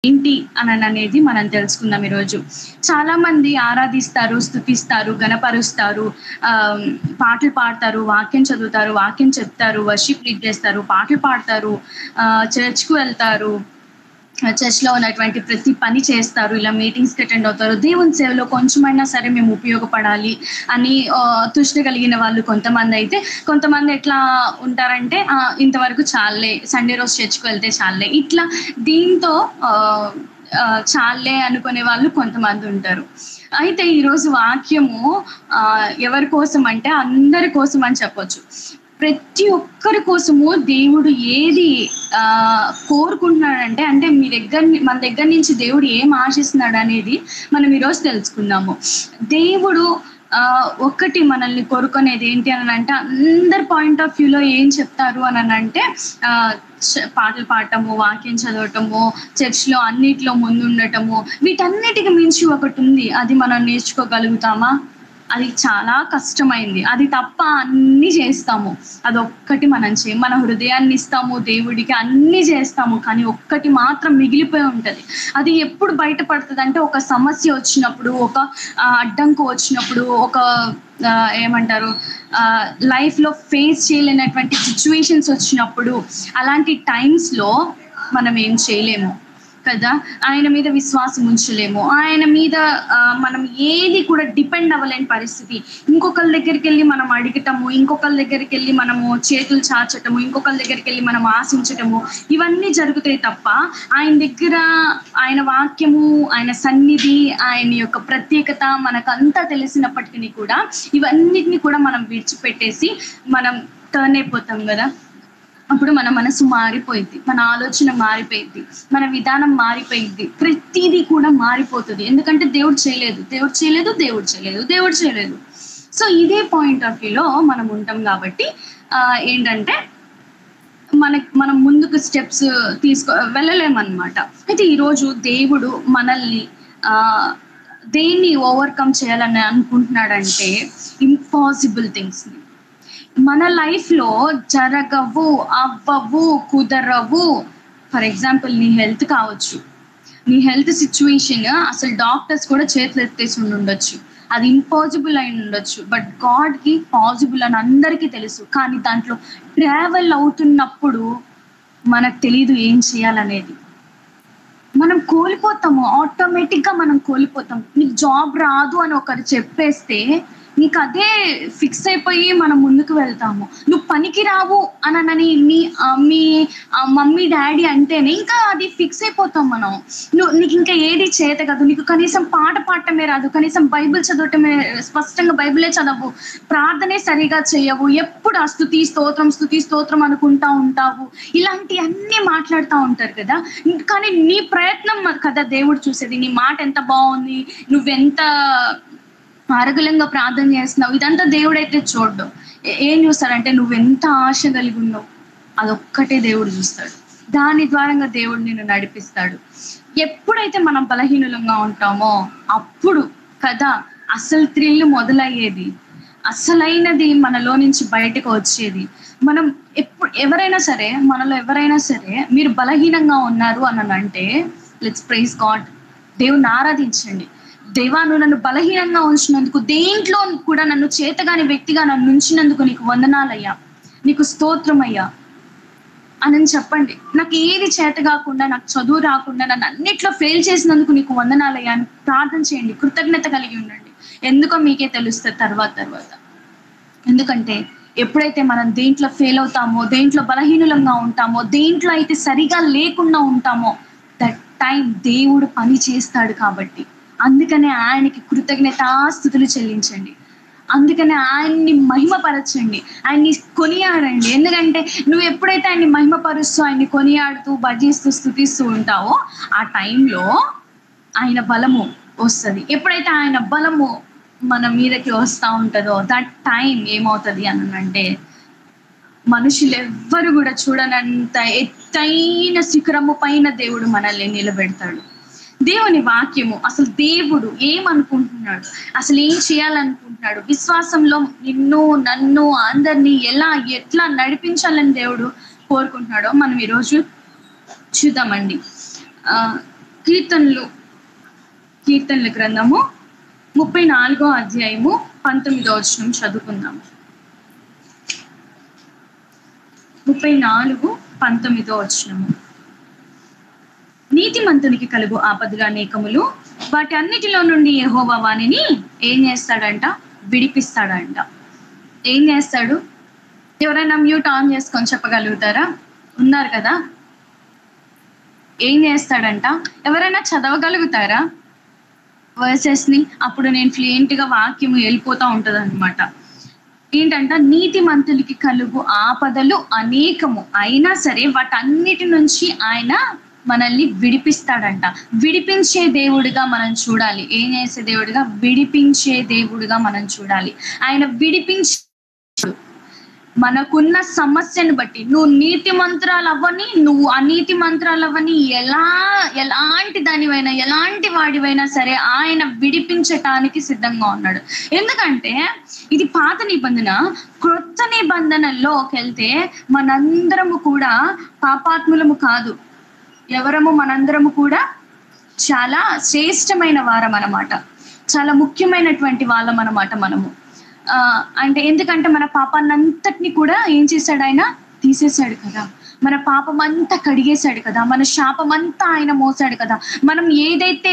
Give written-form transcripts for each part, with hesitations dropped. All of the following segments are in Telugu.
ఏంటి అనేది మనం తెలుసుకుందాం ఈరోజు. చాలా మంది ఆరాధిస్తారు, స్తుతిస్తారు, గణపరుస్తారు, పాటలు పాడతారు, వాక్యం చదువుతారు, వాక్యం చెప్తారు, వర్షిప్ లీడ్ చేస్తారు, పాటలు పాడతారు, చర్చ్‌కి వెళ్తారు, చర్చ్‌లో ఉన్నటువంటి ప్రతి పని చేస్తారు, ఇలా మీటింగ్స్‌కి అటెండ్ అవుతారు. దేవుని సేవలో కొంచెమైనా సరే మేము ఉపయోగపడాలి అని తృష్ణ కలిగిన వాళ్ళు కొంతమందైతే, కొంతమంది ఎట్లా ఉంటారంటే ఇంతవరకు చాలులే, సండే రోజు చర్చ్‌కి వెళ్తే చాలులే, ఇట్లా దీంతో చాలులే అనుకునే వాళ్ళు కొంతమంది ఉంటారు. అయితే ఈరోజు వాక్యము ఎవరి కోసం అంటే అందరి కోసం అని చెప్పొచ్చు. ప్రతి ఒక్కరి కోసము దేవుడు ఏది కోరుకుంటున్నాడంటే, అంటే మన దగ్గర నుంచి దేవుడు ఏం ఆశిస్తున్నాడు అనేది మనం ఈరోజు తెలుసుకుందాము. దేవుడు ఒక్కటి మనల్ని కోరుకునేది ఏంటి అనంటే, అందరి పాయింట్ ఆఫ్ వ్యూలో ఏం చెప్తారు అనంటే, పాటలు పాడటము, వాక్యం చదవటము, చర్చ్‌లో అన్నిట్లో ముందుండటము, వీటన్నిటికి మించి ఒకటి ఉంది. అది మనం నేర్చుకోగలుగుతామా? అది చాలా కష్టమైంది. అది తప్ప అన్నీ చేస్తాము. అదొక్కటి మనం మన హృదయాన్ని ఇస్తాము దేవుడికి, అన్నీ చేస్తాము. కానీ ఒక్కటి మాత్రం మిగిలిపోయి ఉంటది. అది ఎప్పుడు బయటపడతదంటే, ఒక సమస్య వచ్చినప్పుడు, ఒక అడ్డంకు వచ్చినప్పుడు, ఒక ఏమంటారు, లైఫ్‌లో ఫేస్ చేయలేనటువంటి సిట్యుయేషన్స్ వచ్చినప్పుడు, అలాంటి టైమ్స్‌లో మనం ఏం చేయలేము కదా! ఆయన మీద విశ్వాసం ఉంచలేము. ఆయన మీద మనం ఏది కూడా డిపెండ్ అవ్వలేని పరిస్థితి. ఇంకొకళ్ళ దగ్గరికెళ్ళి మనం అడగటము, ఇంకొకళ్ళ దగ్గరికెళ్ళి మనము చేతులు చాచటము, ఇంకొకళ్ళ దగ్గరికెళ్ళి మనం ఆశించటము, ఇవన్నీ జరుగుతాయి తప్ప, ఆయన దగ్గర ఆయన వాక్యము, ఆయన సన్నిధి, ఆయన యొక్క ప్రత్యేకత మనకంతా తెలిసినప్పటికీ కూడా ఇవన్నిటిని కూడా మనం విడిచిపెట్టేసి మనం టర్న్ అయిపోతాం గదా! అప్పుడు మన మనసు మారిపోయిద్ది, మన ఆలోచన మారిపోయిద్ది, మన విధానం మారిపోయిద్ది, ప్రతీదీ కూడా మారిపోతది. ఎందుకంటే దేవుడు చేయలేదు. సో ఇదే పాయింట్ ఆఫ్ వ్యూలో మనం ఉంటాం కాబట్టి ఏంటంటే మనం ముందుకు స్టెప్స్ వెళ్ళలేమన్నమాట. అయితే ఈరోజు దేవుడు మనల్ని దేన్ని ఓవర్కమ్ చేయాలని అనుకుంటున్నాడంటే, ఇంపాసిబుల్ థింగ్స్‌ని మన లైఫ్‌లో జరగవు, అవ్వవు, కుదరవు. ఫర్ ఎగ్జాంపుల్ నీ హెల్త్ కావచ్చు. నీ హెల్త్ సిట్యుయేషన్ అసలు డాక్టర్స్ కూడా చేతులు ఎత్తేసి ఉండొచ్చు. అది ఇంపాసిబుల్ అయి ఉండొచ్చు. బట్ గాడ్‌కి పాసిబుల్ అని అందరికీ తెలుసు. కానీ దాంట్లో ట్రావెల్ అవుతున్నప్పుడు మనకు తెలీదు ఏం చేయాలనేది. మనం కోల్పోతాము. ఆటోమేటిక్‌గా మనం కోల్పోతాం. నీకు జాబ్ రాదు అని ఒకరు చెప్పేస్తే నీకు అదే ఫిక్స్ అయిపోయి మనం ముందుకు వెళ్తాము. నువ్వు పనికి రావు అనని మీ మమ్మీ డాడీ అంటేనే ఇంకా అది ఫిక్స్ అయిపోతాం మనం. నీకు ఇంకా ఏది చేత కాదు, నీకు కనీసం పాట పాడటమే రాదు, కనీసం బైబిల్ చదవటమే, స్పష్టంగా బైబిలే చదవవు, ప్రార్థనే సరిగా చేయవు, ఎప్పుడు ఆ స్తుతి స్తోత్రం అనుకుంటా ఉంటావు, ఇలాంటివన్నీ మాట్లాడుతూ ఉంటారు కదా. కానీ నీ ప్రయత్నం కదా దేవుడు చూసేది. నీ మాట ఎంత బాగుంది, నువ్వెంత అరగలంగా ప్రార్థన చేస్తున్నావు, ఇదంతా దేవుడైతే చూడ్డు. ఏం చూస్తాడంటే నువ్వెంత ఆశ కలిగి ఉన్నావు, అదొక్కటే దేవుడు చూస్తాడు. దాని ద్వారంగా దేవుడు నిన్ను నడిపిస్తాడు. ఎప్పుడైతే మనం బలహీనులంగా ఉంటామో అప్పుడు కదా అసలు థ్రిల్ మొదలయ్యేది, అసలైనది మనలో నుంచి బయటకు వచ్చేది. మనం మనలో ఎవరైనా సరే మీరు బలహీనంగా ఉన్నారు అంటే, లెట్స్ ప్రైజ్ గాడ్, దేవుని ఆరాధించండి. దేవా, నువ్వు నన్ను బలహీనంగా ఉంచినందుకు, దేంట్లో కూడా నన్ను చేతగాని వ్యక్తిగా నన్ను ఉంచినందుకు నీకు వందనాలయ్యా, నీకు స్తోత్రమయ్యా అని చెప్పండి. నాకు ఏది చేత కాకుండా, నాకు చదువు రాకుండా, నన్ను అన్నిట్లో ఫెయిల్ చేసినందుకు నీకు వందనాలయ్యా అని ప్రార్థన చేయండి. కృతజ్ఞత కలిగి ఉండండి. ఎందుకో మీకే తెలుస్తుంది తర్వాత. ఎందుకంటే ఎప్పుడైతే మనం దేంట్లో ఫెయిల్ అవుతామో, దేంట్లో బలహీనులంగా ఉంటామో, దేంట్లో అయితే సరిగా లేకుండా ఉంటామో, దట్ టైం దేవుడు పని చేస్తాడు. కాబట్టి అందుకనే ఆయనకి కృతజ్ఞతాస్తుతులు చెల్లించండి. అందుకనే ఆయన్ని మహిమపరచండి, ఆయన్ని కొనియాడండి. ఎందుకంటే నువ్వు ఎప్పుడైతే ఆయన్ని మహిమపరుస్తూ, ఆయన్ని కొనియాడుతూ, భజిస్తూ, స్తుతిస్తూ ఉంటావో ఆ టైంలో ఆయన బలము వస్తుంది. ఎప్పుడైతే ఆయన బలము మన మీదకి వస్తూ ఉంటుందో దట్ టైం ఏమవుతుంది అంటే, మనుషులు ఎవ్వరు కూడా చూడనంత ఎత్తైన శిఖరము పైన దేవుడు మనల్ని నిలబెడతాడు. దేవుని వాక్యము, అసలు దేవుడు ఏమనుకుంటున్నాడు, అసలు ఏం చేయాలనుకుంటున్నాడు, విశ్వాసంలో నిన్ను, నన్ను, అందరినీ ఎట్లా నడిపించాలని దేవుడు కోరుకుంటున్నాడో మనం ఈరోజు చూద్దామండి. కీర్తనల గ్రంథము 34వ అధ్యాయము 19వ వచనం చదువుకుందాం. 34:19 వచనము. నీతిమంతునికి కలుగు ఆపదలు అనేకములు, వాటి అన్నిటిలో నుండి యెహోవా వానిని ఏం చేస్తాడంట? విడిపిస్తాడంట. ఏం చేస్తాడు? ఎవరైనా మ్యూట్ ఆన్ చేసుకొని చెప్పగలుగుతారా? ఉన్నారు కదా. ఏం చేస్తాడంట? ఎవరైనా చదవగలుగుతారా వర్సెస్ ని? అప్పుడు నేను ఫ్లూయెంట్గా వాక్యము వెళ్ళిపోతూ ఉంటది అనమాట. ఏంటంట? నీతిమంతులకి కలుగు ఆపదలు అనేకము, అయినా సరే వాటన్నిటి నుంచి ఆయన మనల్ని విడిపిస్తాడంట. విడిపించే దేవుడిగా మనం చూడాలి. ఏం చేసే దేవుడిగా? విడిపించే దేవుడిగా మనం చూడాలి. ఆయన విడిపించే, మనకున్న సమస్యను బట్టి, నువ్వు నీతి మంత్రాలు అవ్వని, నువ్వు అనీతి మంత్రాలు అవ్వని, ఎలాంటి దానివైనా, ఎలాంటి వాడివైనా సరే ఆయన విడిపించటానికి సిద్ధంగా ఉన్నాడు. ఎందుకంటే ఇది పాత నిబంధన. క్రొత్త నిబంధనలోకి వెళ్తే మనందరము కూడా పాపాత్ములము కాదు. ఎవరము? మనందరము కూడా చాలా శ్రేష్టమైన వారం అన్నమాట. చాలా ముఖ్యమైనటువంటి వాళ్ళం అన్నమాట మనము. అంటే ఎందుకంటే మన పాపాన్నంతటిని కూడా ఏం చేశాడు? ఆయన తీసేశాడు కదా. మన పాపం అంతా కడిగేశాడు కదా. మన శాపం అంతా ఆయన మోసాడు కదా. మనం ఏదైతే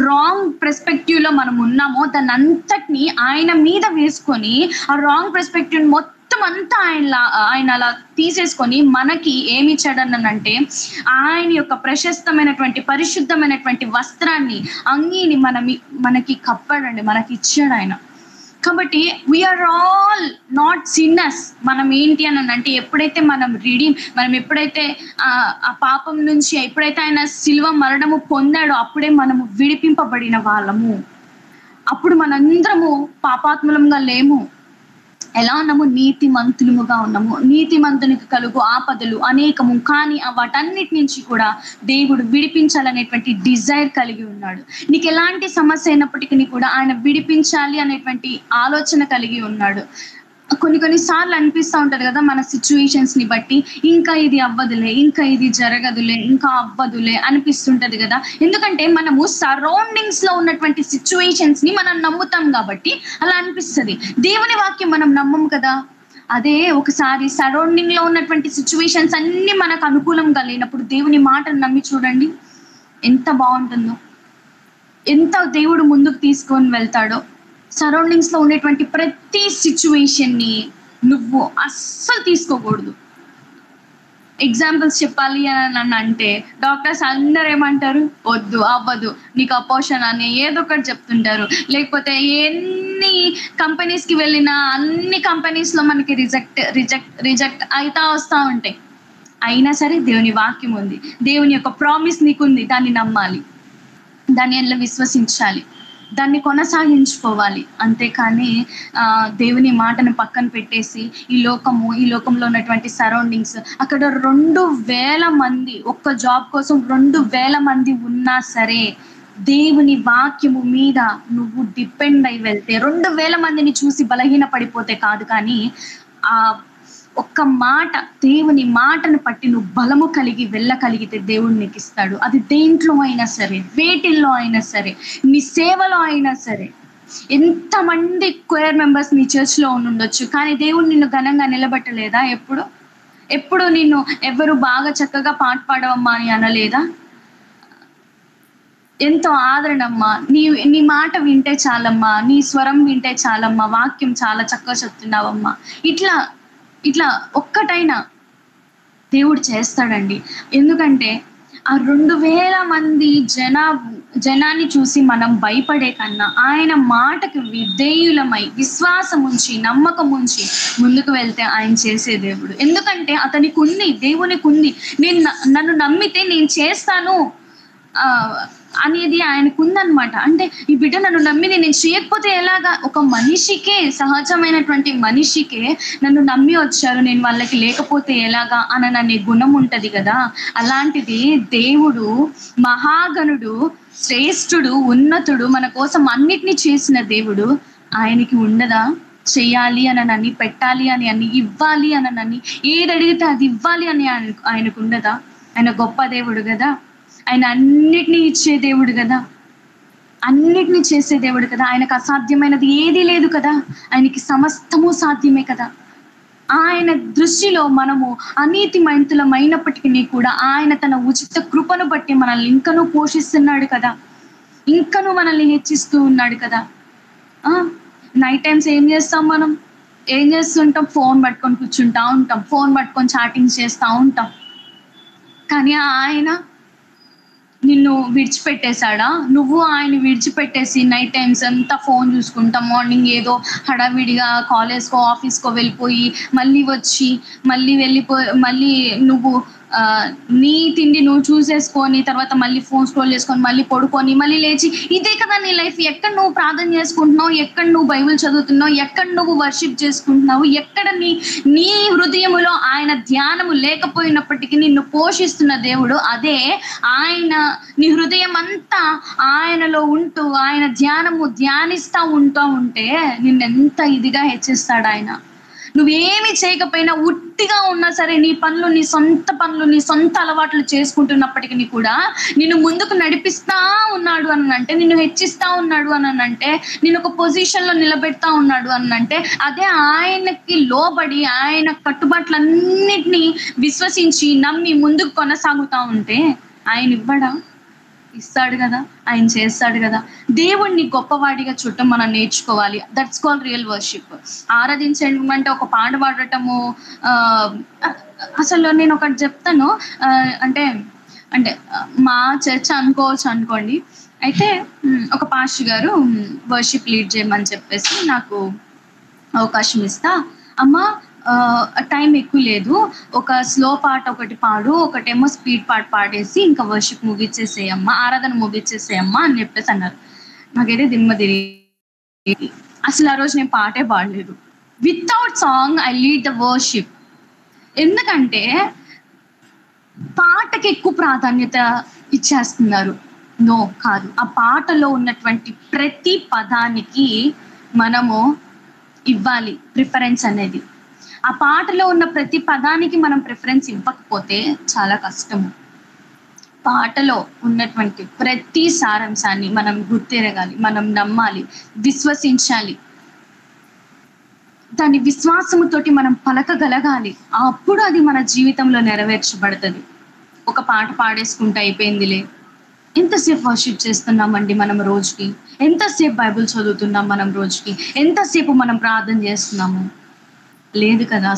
రాంగ్ పర్స్పెక్టివ్ లో మనం ఉన్నామో దాన్ని అంతటిని ఆయన మీద వేసుకొని, ఆ రాంగ్ పర్స్పెక్టివ్ మొత్తం అంతా ఆయన అలా తీసేసుకొని మనకి ఏమి ఇచ్చాడనంటే, ఆయన యొక్క ప్రశస్తమైనటువంటి పరిశుద్ధమైనటువంటి వస్త్రాన్ని, అంగీని మనకి కప్పాడండి, మనకి ఇచ్చాడు ఆయన. కాబట్టి వీఆర్ ఆల్ నాట్ సిన్నర్స్. మనం ఏంటి అని అంటే, ఎప్పుడైతే మనం ఎప్పుడైతే ఆ పాపం నుంచి ఎప్పుడైతే ఆయన శిలువ మరణము పొందాడో అప్పుడే మనము విడిపింపబడిన వాళ్ళము. అప్పుడు మనందరము పాపాత్ములంగా లేము. ఎలా ఉన్నాము? నీతిమంతులముగా ఉన్నాము. నీతిమంతునికి కలుగు ఆపదలు అనేకము, కానీ వాటన్నిటి నుంచి కూడా దేవుడు విడిపించాలనేటువంటి డిజైర్ కలిగి ఉన్నాడు. నీకు ఎలాంటి సమస్య అయినప్పటికీ కూడా ఆయన విడిపించాలి అనేటువంటి ఆలోచన కలిగి ఉన్నాడు. కొన్నిసార్లు అనిపిస్తూ ఉంటది కదా, మన సిచ్యువేషన్స్ ని బట్టి, ఇంకా ఇది అవ్వదులే, ఇంకా ఇది జరగదులే, ఇంకా అవ్వదులే అనిపిస్తుంటది కదా. ఎందుకంటే మనము సరౌండింగ్స్ లో ఉన్నటువంటి సిచ్యువేషన్స్ ని మనం నమ్ముతాం కాబట్టి అలా అనిపిస్తుంది. దేవుని వాక్యం మనం నమ్మం కదా. అదే ఒకసారి సరౌండింగ్ లో ఉన్నటువంటి సిచ్యువేషన్స్ అన్ని మనకు అనుకూలంగా లేనప్పుడు దేవుని మాటను నమ్మి చూడండి, ఎంత బాగుంటుందో, ఎంత దేవుడు ముందుకు తీసుకొని వెళ్తాడో. సరౌండింగ్స్ లో ఉండేటువంటి ప్రతి సిచ్యువేషన్ ని నువ్వు అస్సలు తీసుకోకూడదు. ఎగ్జాంపుల్స్ చెప్పాలి అని అంటే, డాక్టర్స్ అందరు ఏమంటారు? వద్దు, అవ్వదు, నీకు అపోషన్ అని ఏదో ఒకటి చెప్తుంటారు. లేకపోతే ఎన్ని కంపెనీస్ కి వెళ్ళినా అన్ని కంపెనీస్ లో మనకి రిజెక్ట్ అవుతా వస్తూ ఉంటాయి. అయినా సరే దేవుని వాక్యం ఉంది, దేవుని యొక్క ప్రామిస్ నీకుంది, దాన్ని నమ్మాలి, దాన్ని ఎలా విశ్వసించాలి, దాన్ని కొనసాగించుకోవాలి. అంతేకాని దేవుని మాటను పక్కన పెట్టేసి ఈ లోకంలో ఉన్నటువంటి సరౌండింగ్స్, అక్కడ 2,000 మంది ఒక్క జాబ్ కోసం 2,000 మంది ఉన్నా సరే దేవుని వాక్యము మీద నువ్వు డిపెండ్ అయి వెళ్తే, 2,000 మందిని చూసి బలహీన పడిపోతే కాదు, కానీ ఆ ఒక్క మాట, దేవుని మాటను పట్టి నువ్వు బలము కలిగి వెళ్ళగలిగితే దేవుడు నీకు ఇస్తాడు. అది దేంట్లో అయినా సరే, వేటిల్లో అయినా సరే, నీ సేవలో అయినా సరే. ఎంతమంది క్వైర్ మెంబర్స్ నీ చర్చ్లో ఉండొచ్చు, కానీ దేవుడు నిన్ను ఘనంగా నిలబెట్టలేదా? ఎప్పుడు నిన్ను ఎవరు బాగా చక్కగా పాట పాడవమ్మా అని అనలేదా? ఎంతో ఆదరణమ్మా, నీ మాట వింటే చాలమ్మా, నీ స్వరం వింటే చాలమ్మా, వాక్యం చాలా చక్కగా చెప్తున్నావమ్మా, ఇట్లా ఒక్కటైనా దేవుడు చేస్తాడండి. ఎందుకంటే ఆ 2,000 మంది జనాన్ని చూసి మనం భయపడే కన్నా ఆయన మాటకు విధేయులమై విశ్వాసం ఉంచి నమ్మకం ఉంచి ముందుకు వెళ్తే ఆయన చేసే దేవుడు. ఎందుకంటే అతనికి ఉంది, దేవునికి ఉంది, నన్ను నమ్మితే నేను చేస్తాను అనేది ఆయనకు ఉందన్నమాట. అంటే ఈ బిడ్డ నన్ను నమ్మి నేను చేయకపోతే ఎలాగా? ఒక మనిషికే, సహజమైనటువంటి మనిషికే నన్ను నమ్మి వచ్చారు, నేను వాళ్ళకి లేకపోతే ఎలాగా అననే గుణం ఉంటది కదా. అలాంటిది దేవుడు మహాగణుడు, శ్రేష్ఠుడు, ఉన్నతుడు, మన కోసం అన్నిటినీ చేసిన దేవుడు, ఆయనకి ఉండదా? చెయ్యాలి అని, పెట్టాలి అని, ఇవ్వాలి అని, ఏది అడిగితే అది ఇవ్వాలి అని ఆయనకు ఉండదా? ఆయన గొప్ప దేవుడు కదా. ఆయన అన్నిటినీ ఇచ్చే దేవుడు కదా, అన్నిటినీ చేసే దేవుడు కదా. ఆయనకు అసాధ్యమైనది ఏదీ లేదు కదా, ఆయనకి సమస్తము సాధ్యమే కదా. ఆయన దృష్టిలో మనము అనీతిమంతులమైనప్పటికీ కూడా ఆయన తన ఉచిత కృపను బట్టి మనల్ని ఇంకనూ పోషిస్తున్నాడు కదా, ఇంకనూ మనల్ని హెచ్చిస్తూ ఉన్నాడు కదా. నైట్ టైమ్స్ ఏం చేస్తాం, మనం ఏం చేస్తుంటాం? ఫోన్ పట్టుకొని కూర్చుంటా ఉంటాం, ఫోన్ పట్టుకొని చాటింగ్ చేస్తూ ఉంటాం. కానీ ఆయన నిన్ను విడిచిపెట్టేశాడా? నువ్వు ఆయన విడిచిపెట్టేసి నైట్ టైమ్స్ అంతా ఫోన్ చూసుకుంటాం, మార్నింగ్ ఏదో హడావిడిగా కాలేజ్కో ఆఫీస్కో వెళ్ళిపోయి మళ్ళీ వచ్చి మళ్ళీ నువ్వు నీ తిండి నువ్వు చూసేసుకొని తర్వాత మళ్ళీ ఫోన్ స్క్రోల్ చేసుకొని మళ్ళీ పడుకొని మళ్ళీ లేచి, ఇదే కదా నీ లైఫ్. ఎక్కడ నువ్వు ప్రార్థన చేసుకుంటున్నావు, ఎక్కడ నువ్వు బైబిల్ చదువుతున్నావు, ఎక్కడ నువ్వు వర్షిప్ చేసుకుంటున్నావు, ఎక్కడ నీ హృదయములో ఆయన ధ్యానము లేకపోయినప్పటికీ నిన్ను పోషిస్తున్న దేవుడు అదే. ఆయన నీ హృదయం అంతా ఆయనలో ఉంటూ ఆయన ధ్యానిస్తూ ఉంటే నిన్నెంత ఇదిగా హెచ్చిస్తాడు ఆయన. నువ్వేమి చేయకపోయినా ఉట్టిగా ఉన్నా సరే, నీ సొంత అలవాట్లు చేసుకుంటున్నప్పటికీ కూడా నిన్ను ముందుకు నడిపిస్తా ఉన్నాడు అనంటే, నిన్ను హెచ్చిస్తా ఉన్నాడు అనంటే, నేను ఒక పొజిషన్లో నిలబెడతా ఉన్నాడు అనంటే, అదే ఆయనకి లోబడి ఆయన కట్టుబాట్లన్నిటినీ విశ్వసించి నమ్మి ముందుకు కొనసాగుతా ఉంటే ఆయన ఇవ్వడా? ఇస్తాడు కదా, ఆయన చేస్తాడు కదా. దేవుణ్ణి గొప్పవాడిగా చూడటం మనం నేర్చుకోవాలి. That's called real worship. ఆరాధించడం అంటే ఒక పాట పాడటము. అసలు నేను ఒకటి చెప్తాను, అంటే మా చర్చ్ అనుకోండి. అయితే ఒక పాస్టర్ గారు వర్షిప్ లీడ్ చేయమని చెప్పేసి నాకు అవకాశం ఇస్తా, అమ్మా టైం ఎక్కువ లేదు, ఒక స్లో పాట ఒకటి పాడు, ఒకటేమో స్పీడ్ పాట పాడేసి ఇంకా వర్షిప్ ముగిచ్చేసేయమ్మా, ఆరాధన ముగిచ్చేసేయమ్మా అని చెప్పేసి అన్నారు. నాకైతే దిమ్మ తిరిగి అసలు ఆ రోజు నేను పాటే పాడలేదు. Without song I lead the worship. ఎందుకంటే పాటకి ఎక్కువ ప్రాధాన్యత ఇచ్చేస్తున్నారు. నో, కాదు. ఆ పాటలో ఉన్నటువంటి ప్రతి పదానికి మనము ఇవ్వాలి ప్రిఫరెన్స్ అనేది. ఆ పాటలో ఉన్న ప్రతి పదానికి మనం ప్రిఫరెన్స్ ఇవ్వకపోతే చాలా కష్టము. పాటలో ఉన్నటువంటి ప్రతి సారాంశాన్ని మనం గుర్తెరగాలి, మనం నమ్మాలి, విశ్వసించాలి. దాని విశ్వాసముతోటి మనం పలకగలగాలి. అప్పుడు అది మన జీవితంలో నెరవేర్చబడుతుంది. ఒక పాట పాడేసుకుంటే అయిపోయిందిలే. ఎంతసేపు వర్షిప్ చేస్తున్నామండి మనం రోజుకి? ఎంతసేపు బైబిల్ చదువుతున్నాం మనం రోజుకి? ఎంతసేపు మనం ప్రార్థన చేస్తున్నాము? లేదు కదా,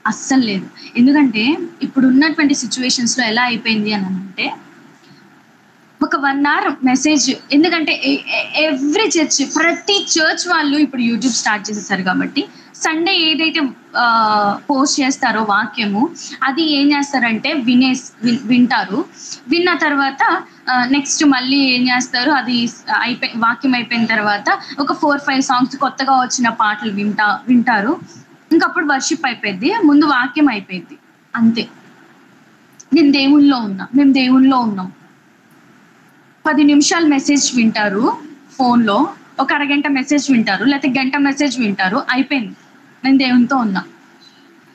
అస్సలు లేదు. ఎందుకంటే ఇప్పుడు ఉన్నటువంటి సిచ్యువేషన్స్లో ఎలా అయిపోయింది అని అంటే, ఒక 1 hour మెసేజ్. ఎందుకంటే ఎవ్రీ చర్చ్, ప్రతి చర్చ్ వాళ్ళు ఇప్పుడు యూట్యూబ్ స్టార్ట్ చేసేసారు కాబట్టి సండే ఏదైతే పోస్ట్ చేస్తారో వాక్యము, అది ఏం చేస్తారంటే వింటారు. విన్న తర్వాత నెక్స్ట్ మళ్ళీ ఏం చేస్తారు, అది వాక్యం అయిపోయిన తర్వాత ఒక 4-5 సాంగ్స్ కొత్తగా వచ్చిన పాటలు వింటారు. ఇంకప్పుడు వర్షిప్ అయిపోయింది, ముందు వాక్యం అయిపోయింది, అంతే. మేము దేవుళ్ళలో ఉన్నాం. 10 నిమిషాలు మెసేజ్ వింటారు ఫోన్లో, ఒక అరగంట మెసేజ్ వింటారు, లేకపోతే గంట మెసేజ్ వింటారు, అయిపోయింది. నేను దేవునితో ఉన్నా.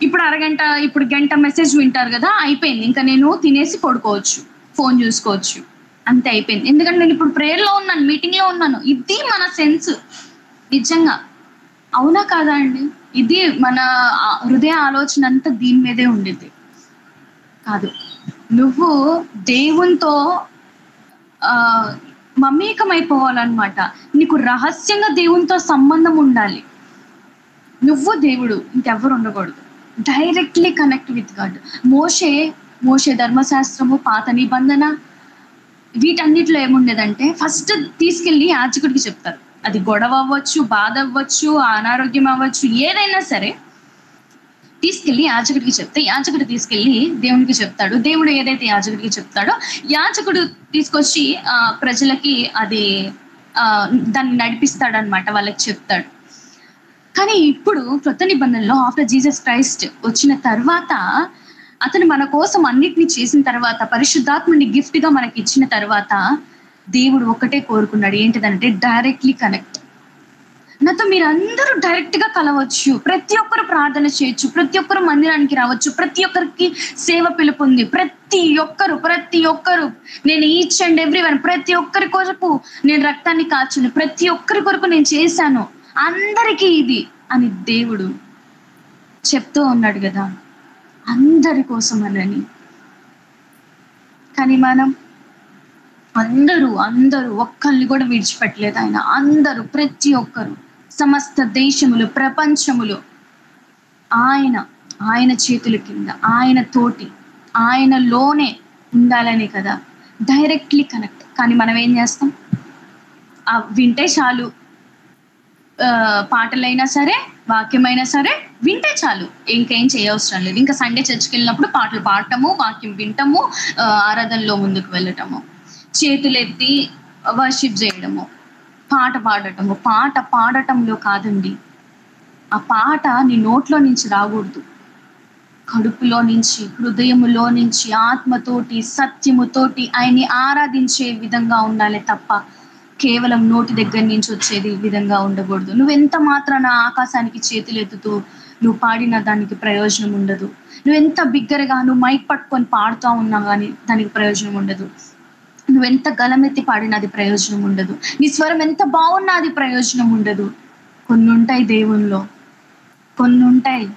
ఇప్పుడు గంట మెసేజ్ వింటారు కదా, అయిపోయింది. ఇంకా నేను తినేసి పడుకోవచ్చు, ఫోన్ చూసుకోవచ్చు, అంతే, అయిపోయింది. ఎందుకంటే నేను ఇప్పుడు ప్రేయర్లో ఉన్నాను, మీటింగ్లో ఉన్నాను. ఇది మన సెన్స్. నిజంగా అవునా కాదా అండి? ఇది మన హృదయ ఆలోచన అంతా దీని మీదే ఉండేది కాదు. నువ్వు దేవునితో మమేకమైపోవాలన్నమాట. నీకు రహస్యంగా దేవునితో సంబంధం ఉండాలి. నువ్వు దేవుడు, ఇంకెవ్వరు ఉండకూడదు. Directly connect with God. మోషే ధర్మశాస్త్రము, పాత నిబంధన, వీటన్నిటిలో ఏముండేదంటే ఫస్ట్ తీసుకెళ్ళి యాజకుడికి చెప్తారు. అది గొడవ అవ్వచ్చు, బాధ అవ్వచ్చు, అనారోగ్యం అవ్వచ్చు, ఏదైనా సరే తీసుకెళ్ళి యాజకుడికి చెప్తే యాజకుడు తీసుకెళ్ళి దేవునికి చెప్తాడు. దేవుడు ఏదైతే యాజకుడికి చెప్తాడో యాజకుడు తీసుకొచ్చి ప్రజలకి అది దాన్ని నడిపిస్తాడనమాట, వాళ్ళకి చెప్తాడు. కానీ ఇప్పుడు కొత్త నిబంధనలో ఆఫ్టర్ జీసస్ క్రైస్ట్ వచ్చిన తర్వాత, అతను మన కోసం అన్నిటినీ చేసిన తర్వాత, పరిశుద్ధాత్ముని గిఫ్ట్ గా మనకి ఇచ్చిన తర్వాత, దేవుడు ఒక్కటే కోరుకున్నాడు. ఏంటిదంటే డైరెక్ట్లీ కనెక్ట్. నాతో మీరు అందరూ డైరెక్ట్ గా కలవచ్చు, ప్రతి ఒక్కరు ప్రార్థన చేయొచ్చు, ప్రతి ఒక్కరు మందిరానికి రావచ్చు, ప్రతి ఒక్కరికి సేవ పిలుపు ఉంది, ప్రతి ఒక్కరు నేను ఈచ్ అండ్ ఎవ్రీ వన్, ప్రతి ఒక్కరి కొరకు నేను రక్తాన్ని కాచును, ప్రతి ఒక్కరి కొరకు నేను చేశాను, అందరికీ ఇది అని దేవుడు చెప్తూ ఉన్నాడు కదా, అందరి కోసం అనని. కానీ మనం అందరూ ఒక్కరిని కూడా విడిచిపెట్టలేదు ఆయన. అందరూ, ప్రతి ఒక్కరు, సమస్త దేశములు, ప్రపంచములు ఆయన చేతుల కింద, ఆయన తోటి, ఆయనలోనే ఉండాలనే కదా డైరెక్ట్లీ కనెక్ట్. కానీ మనం ఏం చేస్తాం, వింటే చాలు, పాటలైనా సరే వాక్యమైనా సరే వింటే చాలు, ఇంకేం చేయవసరం లేదు. ఇంకా సండే చర్చికి వెళ్ళినప్పుడు పాటలు పాడటము, వాక్యం వింటము, ఆరాధనలో ముందుకు వెళ్ళటము, చేతులెత్తి వర్షిప్ చేయడము, పాట పాడటము. పాట పాడటంలో కాదండి, ఆ పాట నీ నోట్లో నుంచి రాకూడదు, కడుపులో నుంచి, హృదయములో నుంచి, ఆత్మతోటి, సత్యముతోటి ఆయన్ని ఆరాధించే విధంగా ఉండాలి తప్ప కేవలం నోటి దగ్గర నుంచి వచ్చేది విధంగా ఉండకూడదు. నువ్వెంత మాత్రాన ఆకాశానికి చేతులు ఎత్తుతూ నువ్వు పాడిన దానికి ప్రయోజనం ఉండదు. నువ్వెంత బిగ్గరగా నువ్వు మైక్ పట్టుకొని పాడుతూ ఉన్నా కానీ దానికి ప్రయోజనం ఉండదు. నువ్వెంత గలమెత్తి పాడినా అది ప్రయోజనం ఉండదు. నీ స్వరం ఎంత బాగున్నా అది ప్రయోజనం ఉండదు. కొన్ని ఉంటాయి దేవుల్లో, కొన్ని ఉంటాయి,